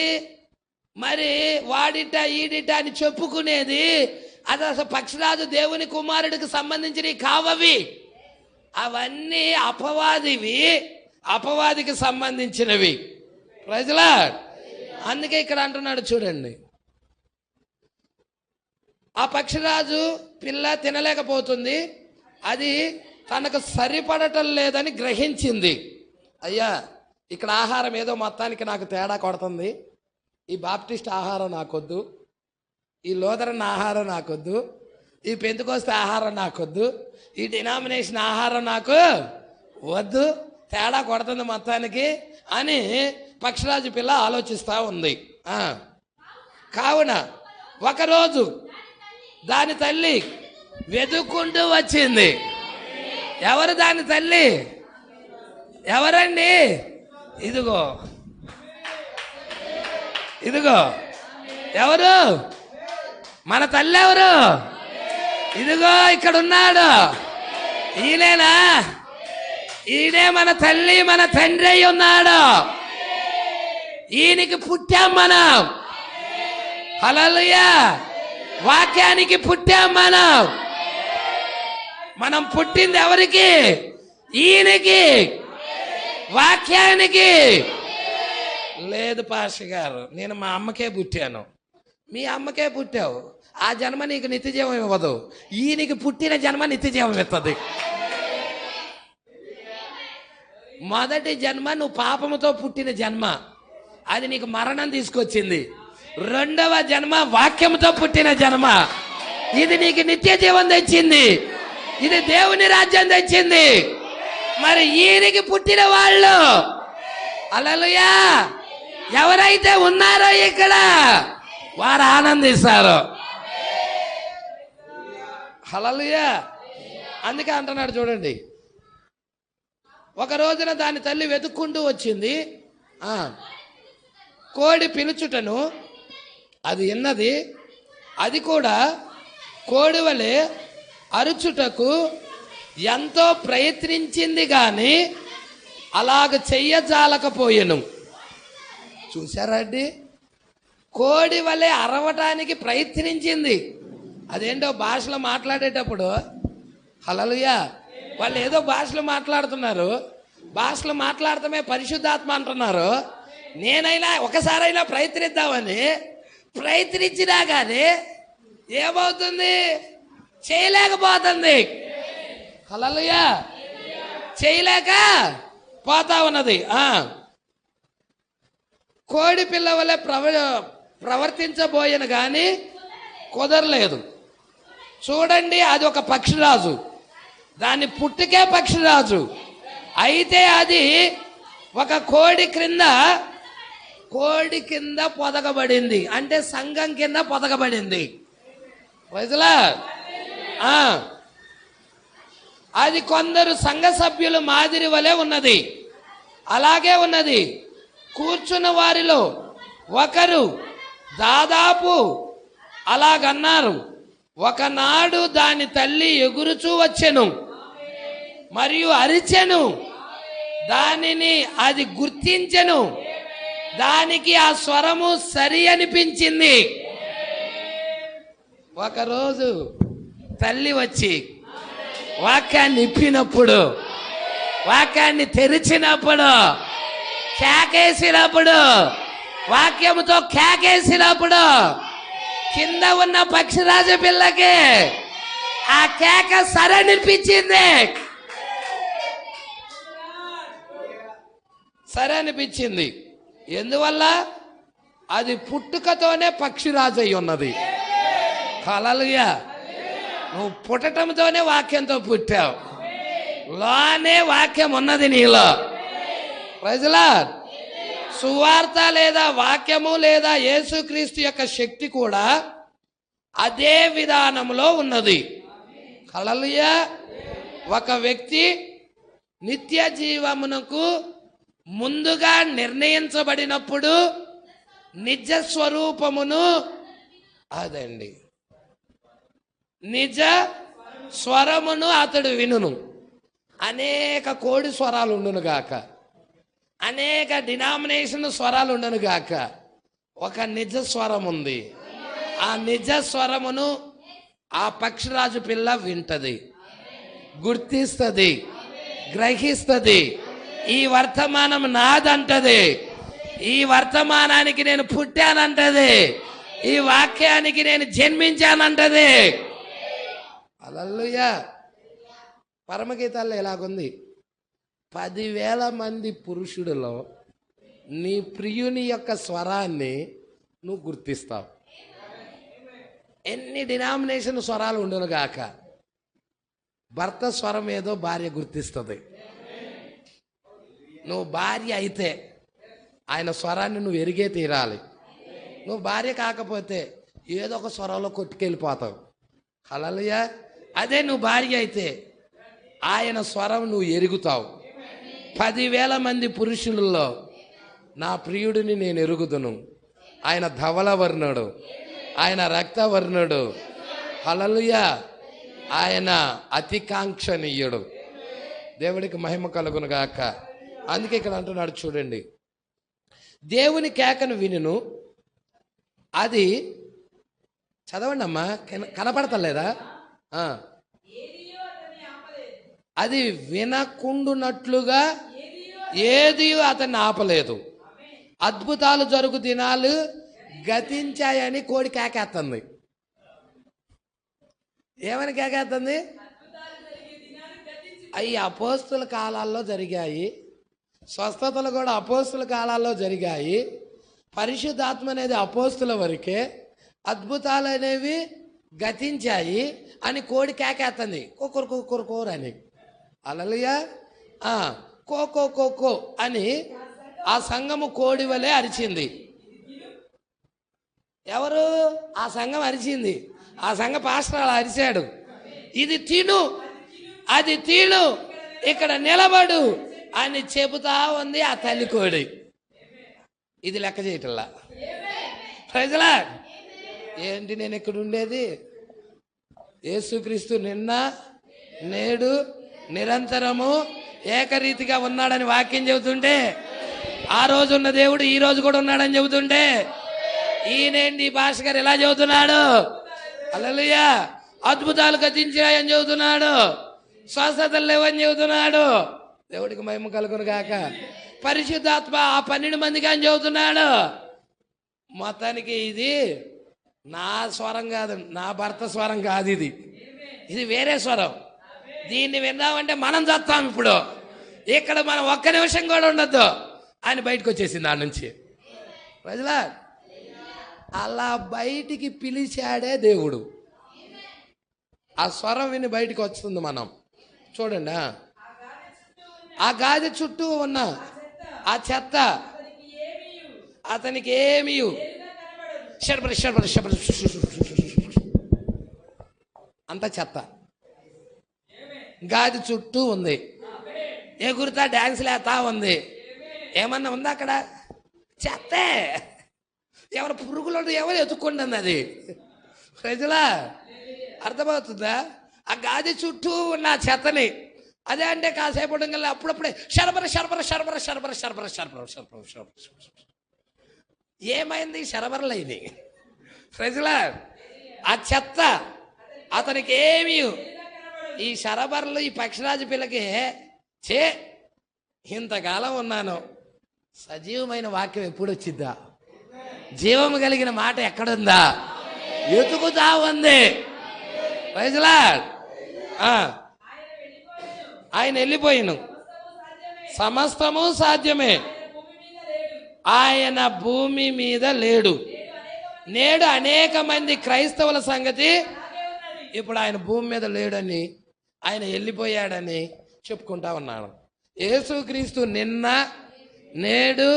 మరి వాడిట ఈడిట అని చెప్పుకునేది, అది అసలు పక్షిరాజు దేవుని కుమారుడికి సంబంధించినవి కావవి. అవన్నీ అపవాదివి, అపవాదికి సంబంధించినవి. Praise lord. అందుకే ఇక్కడ అంటున్నాడు చూడండి, ఆ పక్షిరాజు పిల్ల తినలేకపోతుంది, అది తనకు సరిపడటం లేదని గ్రహించింది. అయ్యా, ఇక్కడ ఆహారం ఏదో మొత్తానికి నాకు తేడా కొడుతుంది, ఈ బాప్టిస్ట్ ఆహారం నాకొద్దు, ఈ లూథరన్ ఆహారం నాకొద్దు, ఈ పెంతెకోస్తు ఆహారం నాకొద్దు, ఈ డినామినేషన్ ఆహారం నాకు వద్దు, తేడా కొడుతుంది మొత్తానికి అని పక్షిరాజు పిల్ల ఆలోచిస్తూ ఉంది. కావున ఒకరోజు దాని తల్లి వెతుక్కుంటూ వచ్చింది. ఎవరు దాని తల్లి? ఎవరండి? ఇదిగో ఇదిగో ఎవరు? మన తల్లి ఎవరు? ఇదిగో ఇక్కడ ఉన్నాడు. ఈయనేనా? ఈయనే మన తల్లి, మన తండ్రి అయి ఉన్నాడు. ఈయనకి పుట్టాం మనం. హల్లెలూయా. వాక్యానికి పుట్టాం మనం. మనం పుట్టింది ఎవరికి? ఈయనకి, వాక్యానికి. లేదు పాస్టర్ గారు, నేను మా అమ్మకే పుట్టాను. మీ అమ్మకే పుట్టావు, ఆ జన్మ నీకు నిత్యజీవం ఇవ్వదు. ఈయనకి పుట్టిన జన్మ నిత్యజీవం ఇస్తుంది. మొదటి జన్మ నువ్వు పాపముతో పుట్టిన జన్మ, అది నీకు మరణం తీసుకొచ్చింది. రెండవ జన్మ వాక్యముతో పుట్టిన జన్మ, ఇది నీకు నిత్య జీవం తెచ్చింది, ఇది దేవుని రాజ్యం తెచ్చింది. మరి ఈయనకి పుట్టిన వాళ్ళు, హల్లెలూయా, ఎవరైతే ఉన్నారో ఇక్కడ వారు ఆనందిస్తారు. హల్లెలూయా. అందుకే అంటున్నాడు చూడండి, ఒక రోజున దాని తల్లి వెతుక్కుంటూ వచ్చింది. కోడి పిలుచుటను అది విన్నది. అది కూడా కోడి వలె అరుచుటకు ఎంతో ప్రయత్నించింది, కానీ అలాగ చెయ్యజాలకపోయెను. చూసారా అండి? కోడి వలె అరవటానికి ప్రయత్నించింది. అదేంటో భాషలో మాట్లాడేటప్పుడు, హల్లెలూయా, వాళ్ళు ఏదో భాషలు మాట్లాడుతున్నారు, భాషలు మాట్లాడటమే పరిశుద్ధాత్మ అంటున్నారు. నేనైనా ఒకసారైనా ప్రయత్నిద్దామని ప్రయత్నించినా కానీ ఏమవుతుంది? చేయలేకపోతుంది. హల్లెలూయా. చేయలేక పోతా ఉన్నది. కోడి పిల్ల వల్ల ప్రవర్తించబోయను కానీ కుదరలేదు. చూడండి, అది ఒక పక్షిరాజు, దాని పుట్టుకే పక్షిరాజు. అయితే అది ఒక కోడి కింద పొదగబడింది, అంటే సంఘం కింద పొదగబడింది. ప్రజలా అది కొందరు సంఘ సభ్యులు మాదిరి వలె ఉన్నది. అలాగే ఉన్నది. కూర్చున్న వారిలో ఒకరు దాదాపు అలాగన్నారు. ఒకనాడు దాని తల్లి ఎగురుచూ వచ్చెను మరియు అరిచెను. దానిని అది గుర్తించెను. దానికి ఆ స్వరము సరి అనిపించింది. ఒకరోజు తల్లి వచ్చి వాక్యాన్ని ఇప్పినప్పుడు, వాక్యాన్ని తెరిచినప్పుడు, కేకేసినప్పుడు, వాక్యముతో కేకేసినప్పుడు కింద ఉన్న పక్షిరాజ పిల్లకి ఆ కేక సరనిపించింది. సరే అనిపించింది. ఎందువల్ల? అది పుట్టుకతోనే పక్షిరాజు అయి ఉన్నది. హల్లెలూయా. నువ్వు పుట్టటంతోనే వాక్యంతో పుట్టావు. లోనే వాక్యం ఉన్నది నీలో. ప్రజలా సువార్త లేదా వాక్యము లేదా యేసుక్రీస్తు యొక్క శక్తి కూడా అదే విధానంలో ఉన్నది. హల్లెలూయా. ఒక వ్యక్తి నిత్య జీవమునకు ముందుగా నిర్ణయించబడినప్పుడు నిజ స్వరూపమును అదండి నిజ స్వరమును అతడు వినును. అనేక కోడి స్వరాలు ఉండును గాక, అనేక డినామినేషన్ స్వరాలు ఉండను గాక, ఒక నిజ స్వరం ఉంది. ఆ నిజ స్వరమును ఆ పక్షిరాజు పిల్ల వింటది, గుర్తిస్తుంది, గ్రహిస్తుంది. ఈ వర్తమానం నాదంటది. ఈ వర్తమానానికి నేను పుట్టానంటది. ఈ వాక్యానికి నేను జన్మించానంటది. హల్లెలూయా. పరమగీతాల్లో ఎలాగుంది? 10,000 మంది పురుషుడిలో నీ ప్రియుని యొక్క స్వరాన్ని నువ్వు గుర్తిస్తావు. ఎన్ని డినామినేషన్ స్వరాలు ఉండను గాక, భర్త స్వరం ఏదో భార్య గుర్తిస్తుంది. నువ్వు భార్య అయితే ఆయన స్వరాన్ని నువ్వు ఎరిగే తీరాలి. నువ్వు భార్య కాకపోతే ఏదో ఒక స్వరంలో కొట్టుకెళ్ళిపోతావు. హల్లెలూయా. అదే నువ్వు భార్య అయితే ఆయన స్వరం నువ్వు ఎరుగుతావు. 10,000 మంది పురుషులలో నా ప్రియుడిని నేను ఎరుగుదును. ఆయన ధవలవర్ణుడు, ఆయన రక్తవర్ణుడు. హల్లెలూయా. ఆయన అతికాంక్షణీయుడు. దేవుడికి మహిమ కలుగును గాక. అందుకే ఇక్కడ అంటున్నాడు చూడండి, దేవుని కేకను వినును. అది చదవండి అమ్మా, కనపడతలేదా? అది వినకుండునట్లుగా ఏది అతన్ని ఆపలేదు. అద్భుతాలు జరుగు దినాలు గతించాయని కోడి కేకేస్తుంది. ఏమని కేకేస్తుంది? అవి అపోస్తుల కాలాల్లో జరిగాయి. స్వస్థతలు కూడా అపోస్తుల కాలాల్లో జరిగాయి. పరిశుద్ధాత్మ అనేది అపోస్తుల వరకే. అద్భుతాలు అనేవి గతించాయి అని కోడి కేకేస్తుంది. కుక్కురు కుక్కురు కోరు అని. హల్లెలూయా. కో కో కో అని ఆ సంఘము కోడి వలె అరిచింది. ఎవరు? ఆ సంఘం అరిచింది. ఆ సంఘ పాస్టర్ అలా అరిచాడు. ఇది తిను, అది తిను, ఇక్కడ నిలబడు అని చెబుతా ఉంది ఆ తల్లి కోడి. ఇది లెక్క చేయటల్లా. ప్రజలా ఏంటి నేను ఇక్కడ ఉండేది? యేసుక్రీస్తు నిన్న నేడు నిరంతరము ఏకరీతిగా ఉన్నాడని వాక్యం చెబుతుంటే, ఆ రోజు ఉన్న దేవుడు ఈ రోజు కూడా ఉన్నాడని చెబుతుంటే, ఈయనేంటి భాష గారు ఎలా చెబుతున్నాడు? హల్లెలూయా. అద్భుతాలు గతించాయని చెబుతున్నాడు, స్వస్థతలు లేవని చెబుతున్నాడు. దేవుడికి మహిమ కలుగును గాక. పరిశుద్ధాత్మ ఆ 12 మందికి అని చెబుతున్నాడు. మొత్తానికి ఇది నా స్వరం కాదు, నా భర్త స్వరం కాదు, ఇది వేరే స్వరం. దీన్ని విన్నామంటే మనం చస్తాం. ఇప్పుడు ఇక్కడ మనం ఒక్క నిమిషం కూడా ఉండొద్దు అని బయటకు వచ్చేసింది దాని నుంచి. ప్రజలా అలా బయటికి పిలిచాడే దేవుడు. ఆ స్వరం విని బయటికి వస్తుంది. మనం చూడండి, ఆ గాది చుట్టూ ఉన్న ఆ చెత్త అతనికి ఏమీ అంత చెత్త. గాది చుట్టూ ఉంది, ఎగురుతా డ్యాన్స్ లేతా ఉంది. ఏమన్నా ఉందా అక్కడ? చెత్తే. ఎవరు పురుగులు ఎవరు ఎత్తుకుంటుంది అది. ప్రజలా అర్థమవుతుందా? ఆ గాది చుట్టూ ఉన్న చెత్తని అదే అంటే కాసేపు ఉండగల అప్పుడప్పుడే శరబర శరబర శరబర శరబర శరబర శరబర శరబర శరబర. ఏమైంది? శరబరలైంది. ప్రజలా ఆ చెత్త అతనికి ఏమి, ఈ శరబరలు ఈ పక్షిరాజు పిల్లకి చే ఇంతకాలం ఉన్నాను, సజీవమైన వాక్యం ఎప్పుడు వచ్చిద్దా, జీవము కలిగిన మాట ఎక్కడుందా, ఎతుకుతా ఉంది. ప్రజలా ఆయన వెళ్ళిపోయిను, సమస్తము సాధ్యమే. ఆయన భూమి మీద లేడు. నేడు అనేక మంది క్రైస్తవుల సంగతి ఇప్పుడు ఆయన భూమి మీద లేడని, ఆయన వెళ్ళిపోయాడని చెప్పుకుంటా ఉన్నాడు. యేసుక్రీస్తు నిన్న నేడు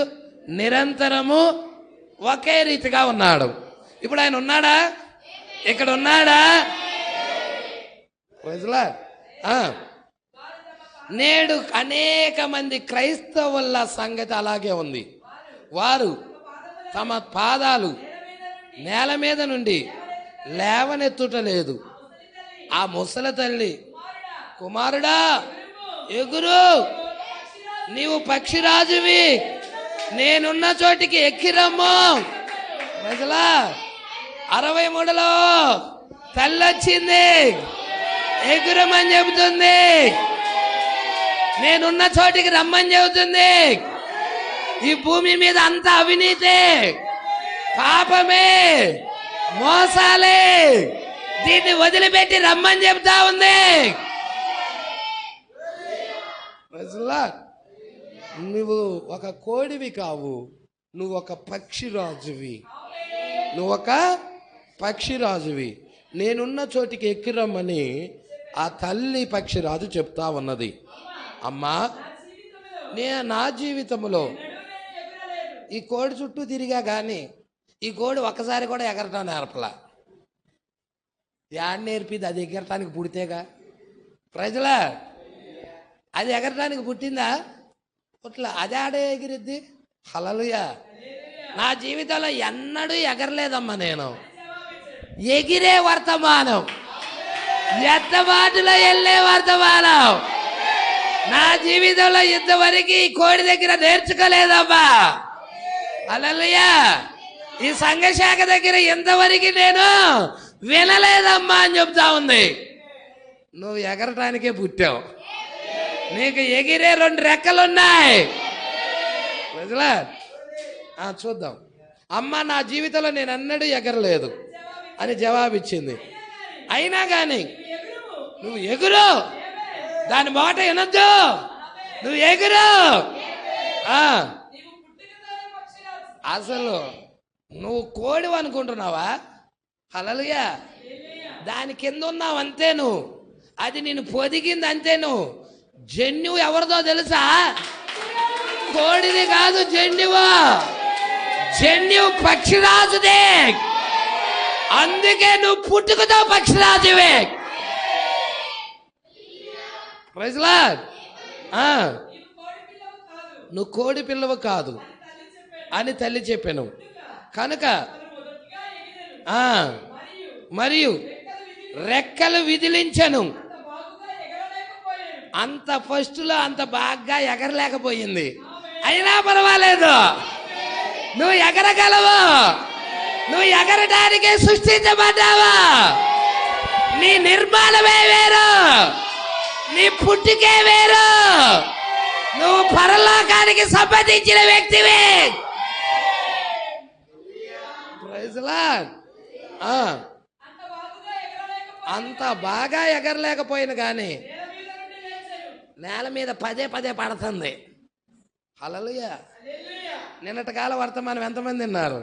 నిరంతరము ఒకే రీతిగా ఉన్నాడు. ఇప్పుడు ఆయన ఉన్నాడా? ఇక్కడ ఉన్నాడా? నేడు అనేక మంది క్రైస్తవుల సంగతి అలాగే ఉంది. వారు తమ పాదాలు నేల మీద నుండి లేవనెత్తుటలేదు. ఆ ముసలి తల్లి, కుమారుడా ఎగురు, నీవు పక్షిరాజువి, నేనున్న చోటికి ఎక్కిరమ్ము. ప్రజలా 63లో తల్లొచ్చింది, ఎగురమని చెబుతుంది, నేనున్న చోటికి రమ్మని చెబుతుంది. ఈ భూమి మీద అంత అవినీతి, పాపమే, మోసాలే, దీన్ని వదిలిపెట్టి రమ్మని చెబుతా ఉంది. నువ్వు ఒక కోడివి కావు, నువ్వు ఒక పక్షిరాజువి, నువ్వు ఒక పక్షిరాజువి. నేనున్న చోటికి ఎక్కిరమ్మని ఆ తల్లి పక్షిరాజు చెప్తా ఉన్నది. అమ్మా, నా జీవితంలో ఈ కోడి చుట్టూ తిరిగా కానీ ఈ కోడి ఒక్కసారి కూడా ఎగరటం నేర్పలా. యాడ్ నేర్పిది? అది ఎగరటానికి పుడితేగా. ప్రజలా అది ఎగరటానికి పుట్టిందా? పుట్ల అది ఆడే ఎగిరిద్ది. హల్లెలూయా. నా జీవితంలో ఎన్నడూ ఎగరలేదమ్మా నేను. ఎగిరే వర్తమానం, ఎత్తబాటులో వెళ్ళే వర్తమానం నా జీవితంలో ఇంతవరకు ఈ కోడి దగ్గర నేర్చుకోలేదమ్మా. హల్లెలూయా. ఈ సంఘశాఖ దగ్గర ఇంతవరకు నేను వినలేదమ్మా అని చెప్తా ఉంది. నువ్వు ఎగరటానికే పుట్టావు, నీకు ఎగిరే 2 రెక్కలున్నాయి. ప్రజలా చూద్దాం. అమ్మ, నా జీవితంలో నేను అన్నడూ ఎగరలేదు అని జవాబిచ్చింది. అయినా కానీ నువ్వు ఎగురు, దాని మాట వినొద్దు, నువ్వు ఎగురు. అసలు నువ్వు కోడి అనుకుంటున్నావా? హల్లెలూయా. దాని కింద ఉన్నావు అంతే నువ్వు, అది నేను పొదిగింది అంతే నువ్వు. జన్యువు ఎవరిదో తెలుసా? కోడిది కాదు జన్యువు, జన్యువు పక్షిరాజుదే. అందుకే నువ్వు పుట్టుకతో పక్షిరాజువే. Praise lord. నువ్వు కోడి పిల్లవు కాదు అని తల్లి చెప్పాను కనుక మరియు రెక్కలు విదిలించను. అంత ఫస్ట్లో అంత బాగా ఎగరలేకపోయింది, అయినా పర్వాలేదు, నువ్వు ఎగరగలవు. నువ్వు ఎగరడానికే సృష్టించబడ్డావా. నీ నిర్మాణమే వేరు, నీ పుట్టుకే వేరు, నువ్వు పరలోకానికి సంబంధించిన వ్యక్తివి. Praise lord. అంత బాగా ఎగరలేకపోయినా కానీ నేల మీద పదే పదే పడుతుంది. హల్లెలూయా. నిన్నటి కాల వర్తమానం ఎంతమంది విన్నారు?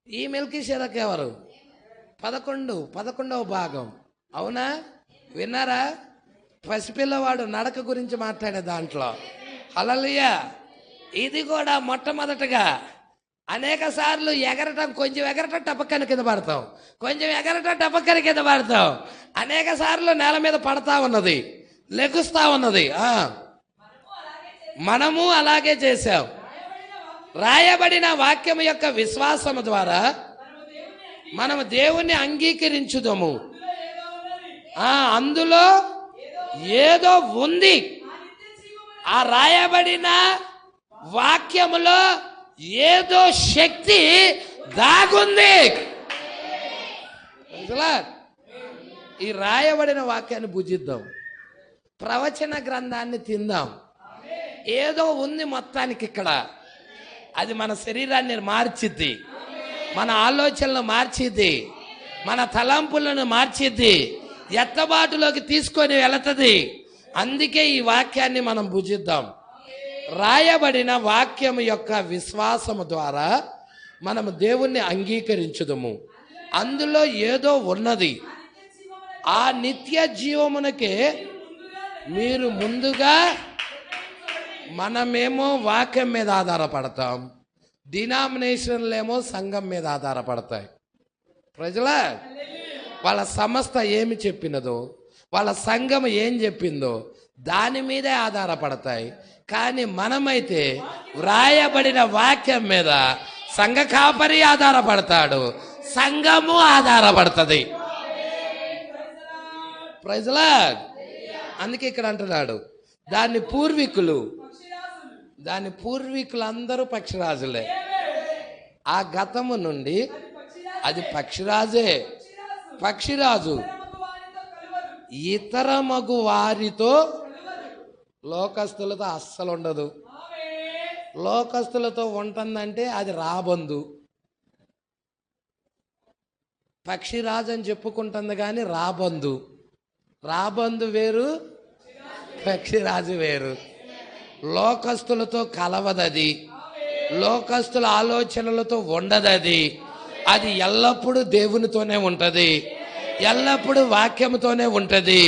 ఈ మెల్కీషెదెకు ఎవరు? 11వ భాగం. అవునా? విన్నారా? పసిపిల్లవాడు నడక గురించి మాట్లాడే దాంట్లో. హల్లెలూయా. ఇది కూడా మొట్టమొదటగా అనేక సార్లు ఎగరటం, కొంచెం ఎగరటం టపక్కన కింద పడతాం, కొంచెం ఎగరటం టపక్కన కింద పడతాం. అనేక సార్లు నేల మీద పడతా ఉన్నది, లెగుస్తా ఉన్నది. మనము అలాగే చేశాం. రాయబడిన వాక్యం యొక్క విశ్వాసము ద్వారా మనము దేవుణ్ణి అంగీకరించుదాము. అందులో ఏదో ఉంది. ఆ రాయబడిన వాక్యములో ఏదో శక్తి దాగుంది. ఈ రాయబడిన వాక్యాన్ని భుజిద్దాం, ప్రవచన గ్రంథాన్ని తిందాం. ఏదో ఉంది మొత్తానికి ఇక్కడ. అది మన శరీరాన్ని మార్చిద్ది, మన ఆలోచనలు మార్చిద్ది, మన తలంపులను మార్చిద్ది, ఎత్తబాటులోకి తీసుకొని వెళుతుంది. అందుకే ఈ వాక్యాన్ని మనం భుజిద్దాం. రాయబడిన వాక్యం యొక్క విశ్వాసము ద్వారా మనము దేవుణ్ణి అంగీకరించుదము. అందులో ఏదో ఉన్నది. ఆ నిత్య జీవమునకే మీరు ముందుగా, మనమేమో వాక్యం మీద ఆధారపడతాం, డినామినేషన్లేమో సంఘం మీద ఆధారపడతాయి. ప్రజల వాళ్ళ సంస్థ ఏమి చెప్పినదో, వాళ్ళ సంఘం ఏం చెప్పిందో దాని మీదే ఆధారపడతాయి. కానీ మనమైతే వ్రాయబడిన వాక్యం మీద సంఘ కాపరి ఆధారపడతాడు, సంఘము ఆధారపడుతుంది. ప్రజలా అందుకే ఇక్కడ అంటున్నాడు, దాని పూర్వీకులందరూ పక్షిరాజులే. ఆ గతము నుండి అది పక్షిరాజు ఇతర మగు వారితో, లోకస్తులతో అస్సలు ఉండదు. లోకస్తులతో ఉంటుందంటే అది రాబందు. పక్షిరాజు అని చెప్పుకుంటుంది కానీ రాబందు వేరు, పక్షిరాజు వేరు. లోకస్తులతో కలవదది, లోకస్తుల ఆలోచనలతో ఉండదది. అది ఎల్లప్పుడూ దేవునితోనే ఉంటది, ఎల్లప్పుడూ వాక్యముతోనే ఉంటది,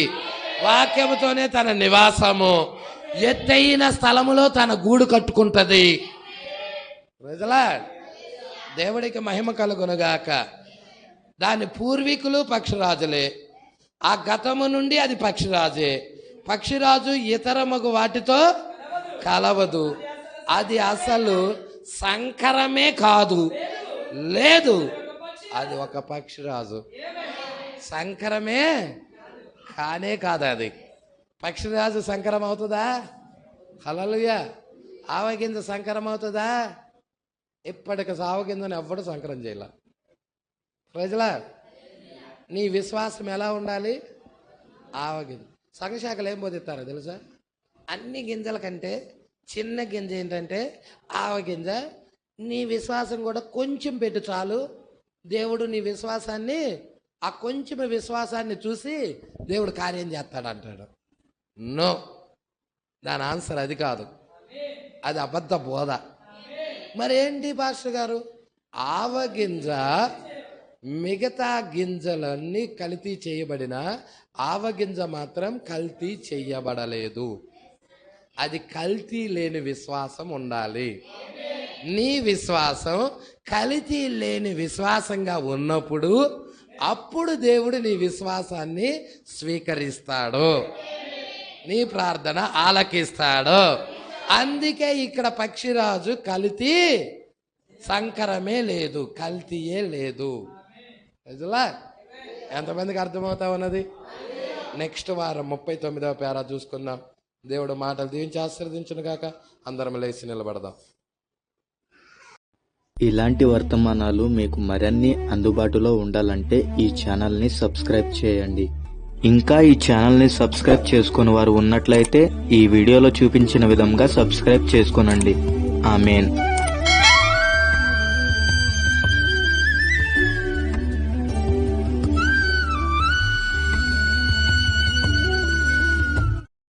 వాక్యముతోనే తన నివాసము. ఎత్తైన స్థలములో తన గూడు కట్టుకుంటది. ప్రజలా దేవుడికి మహిమ కలుగునుగాక. దాని పూర్వీకులు పక్షిరాజులే. ఆ గతము నుండి అది పక్షిరాజే. పక్షిరాజు ఇతర మగు వాటితో కలవదు. అది అసలు సంకరమే కాదు, లేదు. అది ఒక పక్షిరాజు, సంకరమే కానే కాదు. అది పక్షిరాజు సంకరం అవుతుందా? హల్లెలూయా. ఆవగింజ సంకరం అవుతుందా? ఇప్పటికి ఆవగింజను ఎవ్వడు సంకరం చేయాల. ప్రజలా నీ విశ్వాసం ఎలా ఉండాలి? ఆవగింజ. సంఘశాఖలు ఏం బోధిస్తారో తెలుసా? అన్ని గింజల కంటే చిన్న గింజ ఏంటంటే ఆవగింజ. నీ విశ్వాసం కూడా కొంచెం పెట్టు చాలు, దేవుడు నీ విశ్వాసాన్ని, ఆ కొంచెం విశ్వాసాన్ని చూసి దేవుడు కార్యం చేస్తాడంటాడు. నో, దాని ఆన్సర్ అది కాదు, అది అబద్ధ బోధ. మరేంటి పాస్టర్ గారు? ఆవగింజ మిగతా గింజలన్నీ కల్తీ చేయబడిన ఆవగింజ మాత్రం కల్తీ చేయబడలేదు. అది కల్తీ లేని విశ్వాసం ఉండాలి. నీ విశ్వాసం కల్తీ లేని విశ్వాసంగా ఉన్నప్పుడు అప్పుడు దేవుడు నీ విశ్వాసాన్ని స్వీకరిస్తాడు, నీ ప్రార్థన ఆలకిస్తాడు. అందుకే ఇక్కడ పక్షిరాజు కల్తీ, సంకరమే లేదు, కల్తీయే లేదు. ఎంతమందికి అర్థమవుతా ఉన్నది? నెక్స్ట్ వారం 39వ పేరా చూసుకుందాం. దేవుడు మాటలు దీవించి ఆశీర్వదించును గాక. అందరం లేచి నిలబడదాం. ఇలాంటి వర్తమానాలు మీకు మరిన్ని అందుబాటులో ఉండాలంటే ఈ ఛానల్ని సబ్స్క్రైబ్ చేయండి. ఇంకా ఈ ఛానల్ని సబ్స్క్రైబ్ చేసుకుని వారు ఉన్నట్లయితే ఈ వీడియోలో చూపించిన విధంగా సబ్స్క్రైబ్ చేసుకోనండి. ఆమేన్.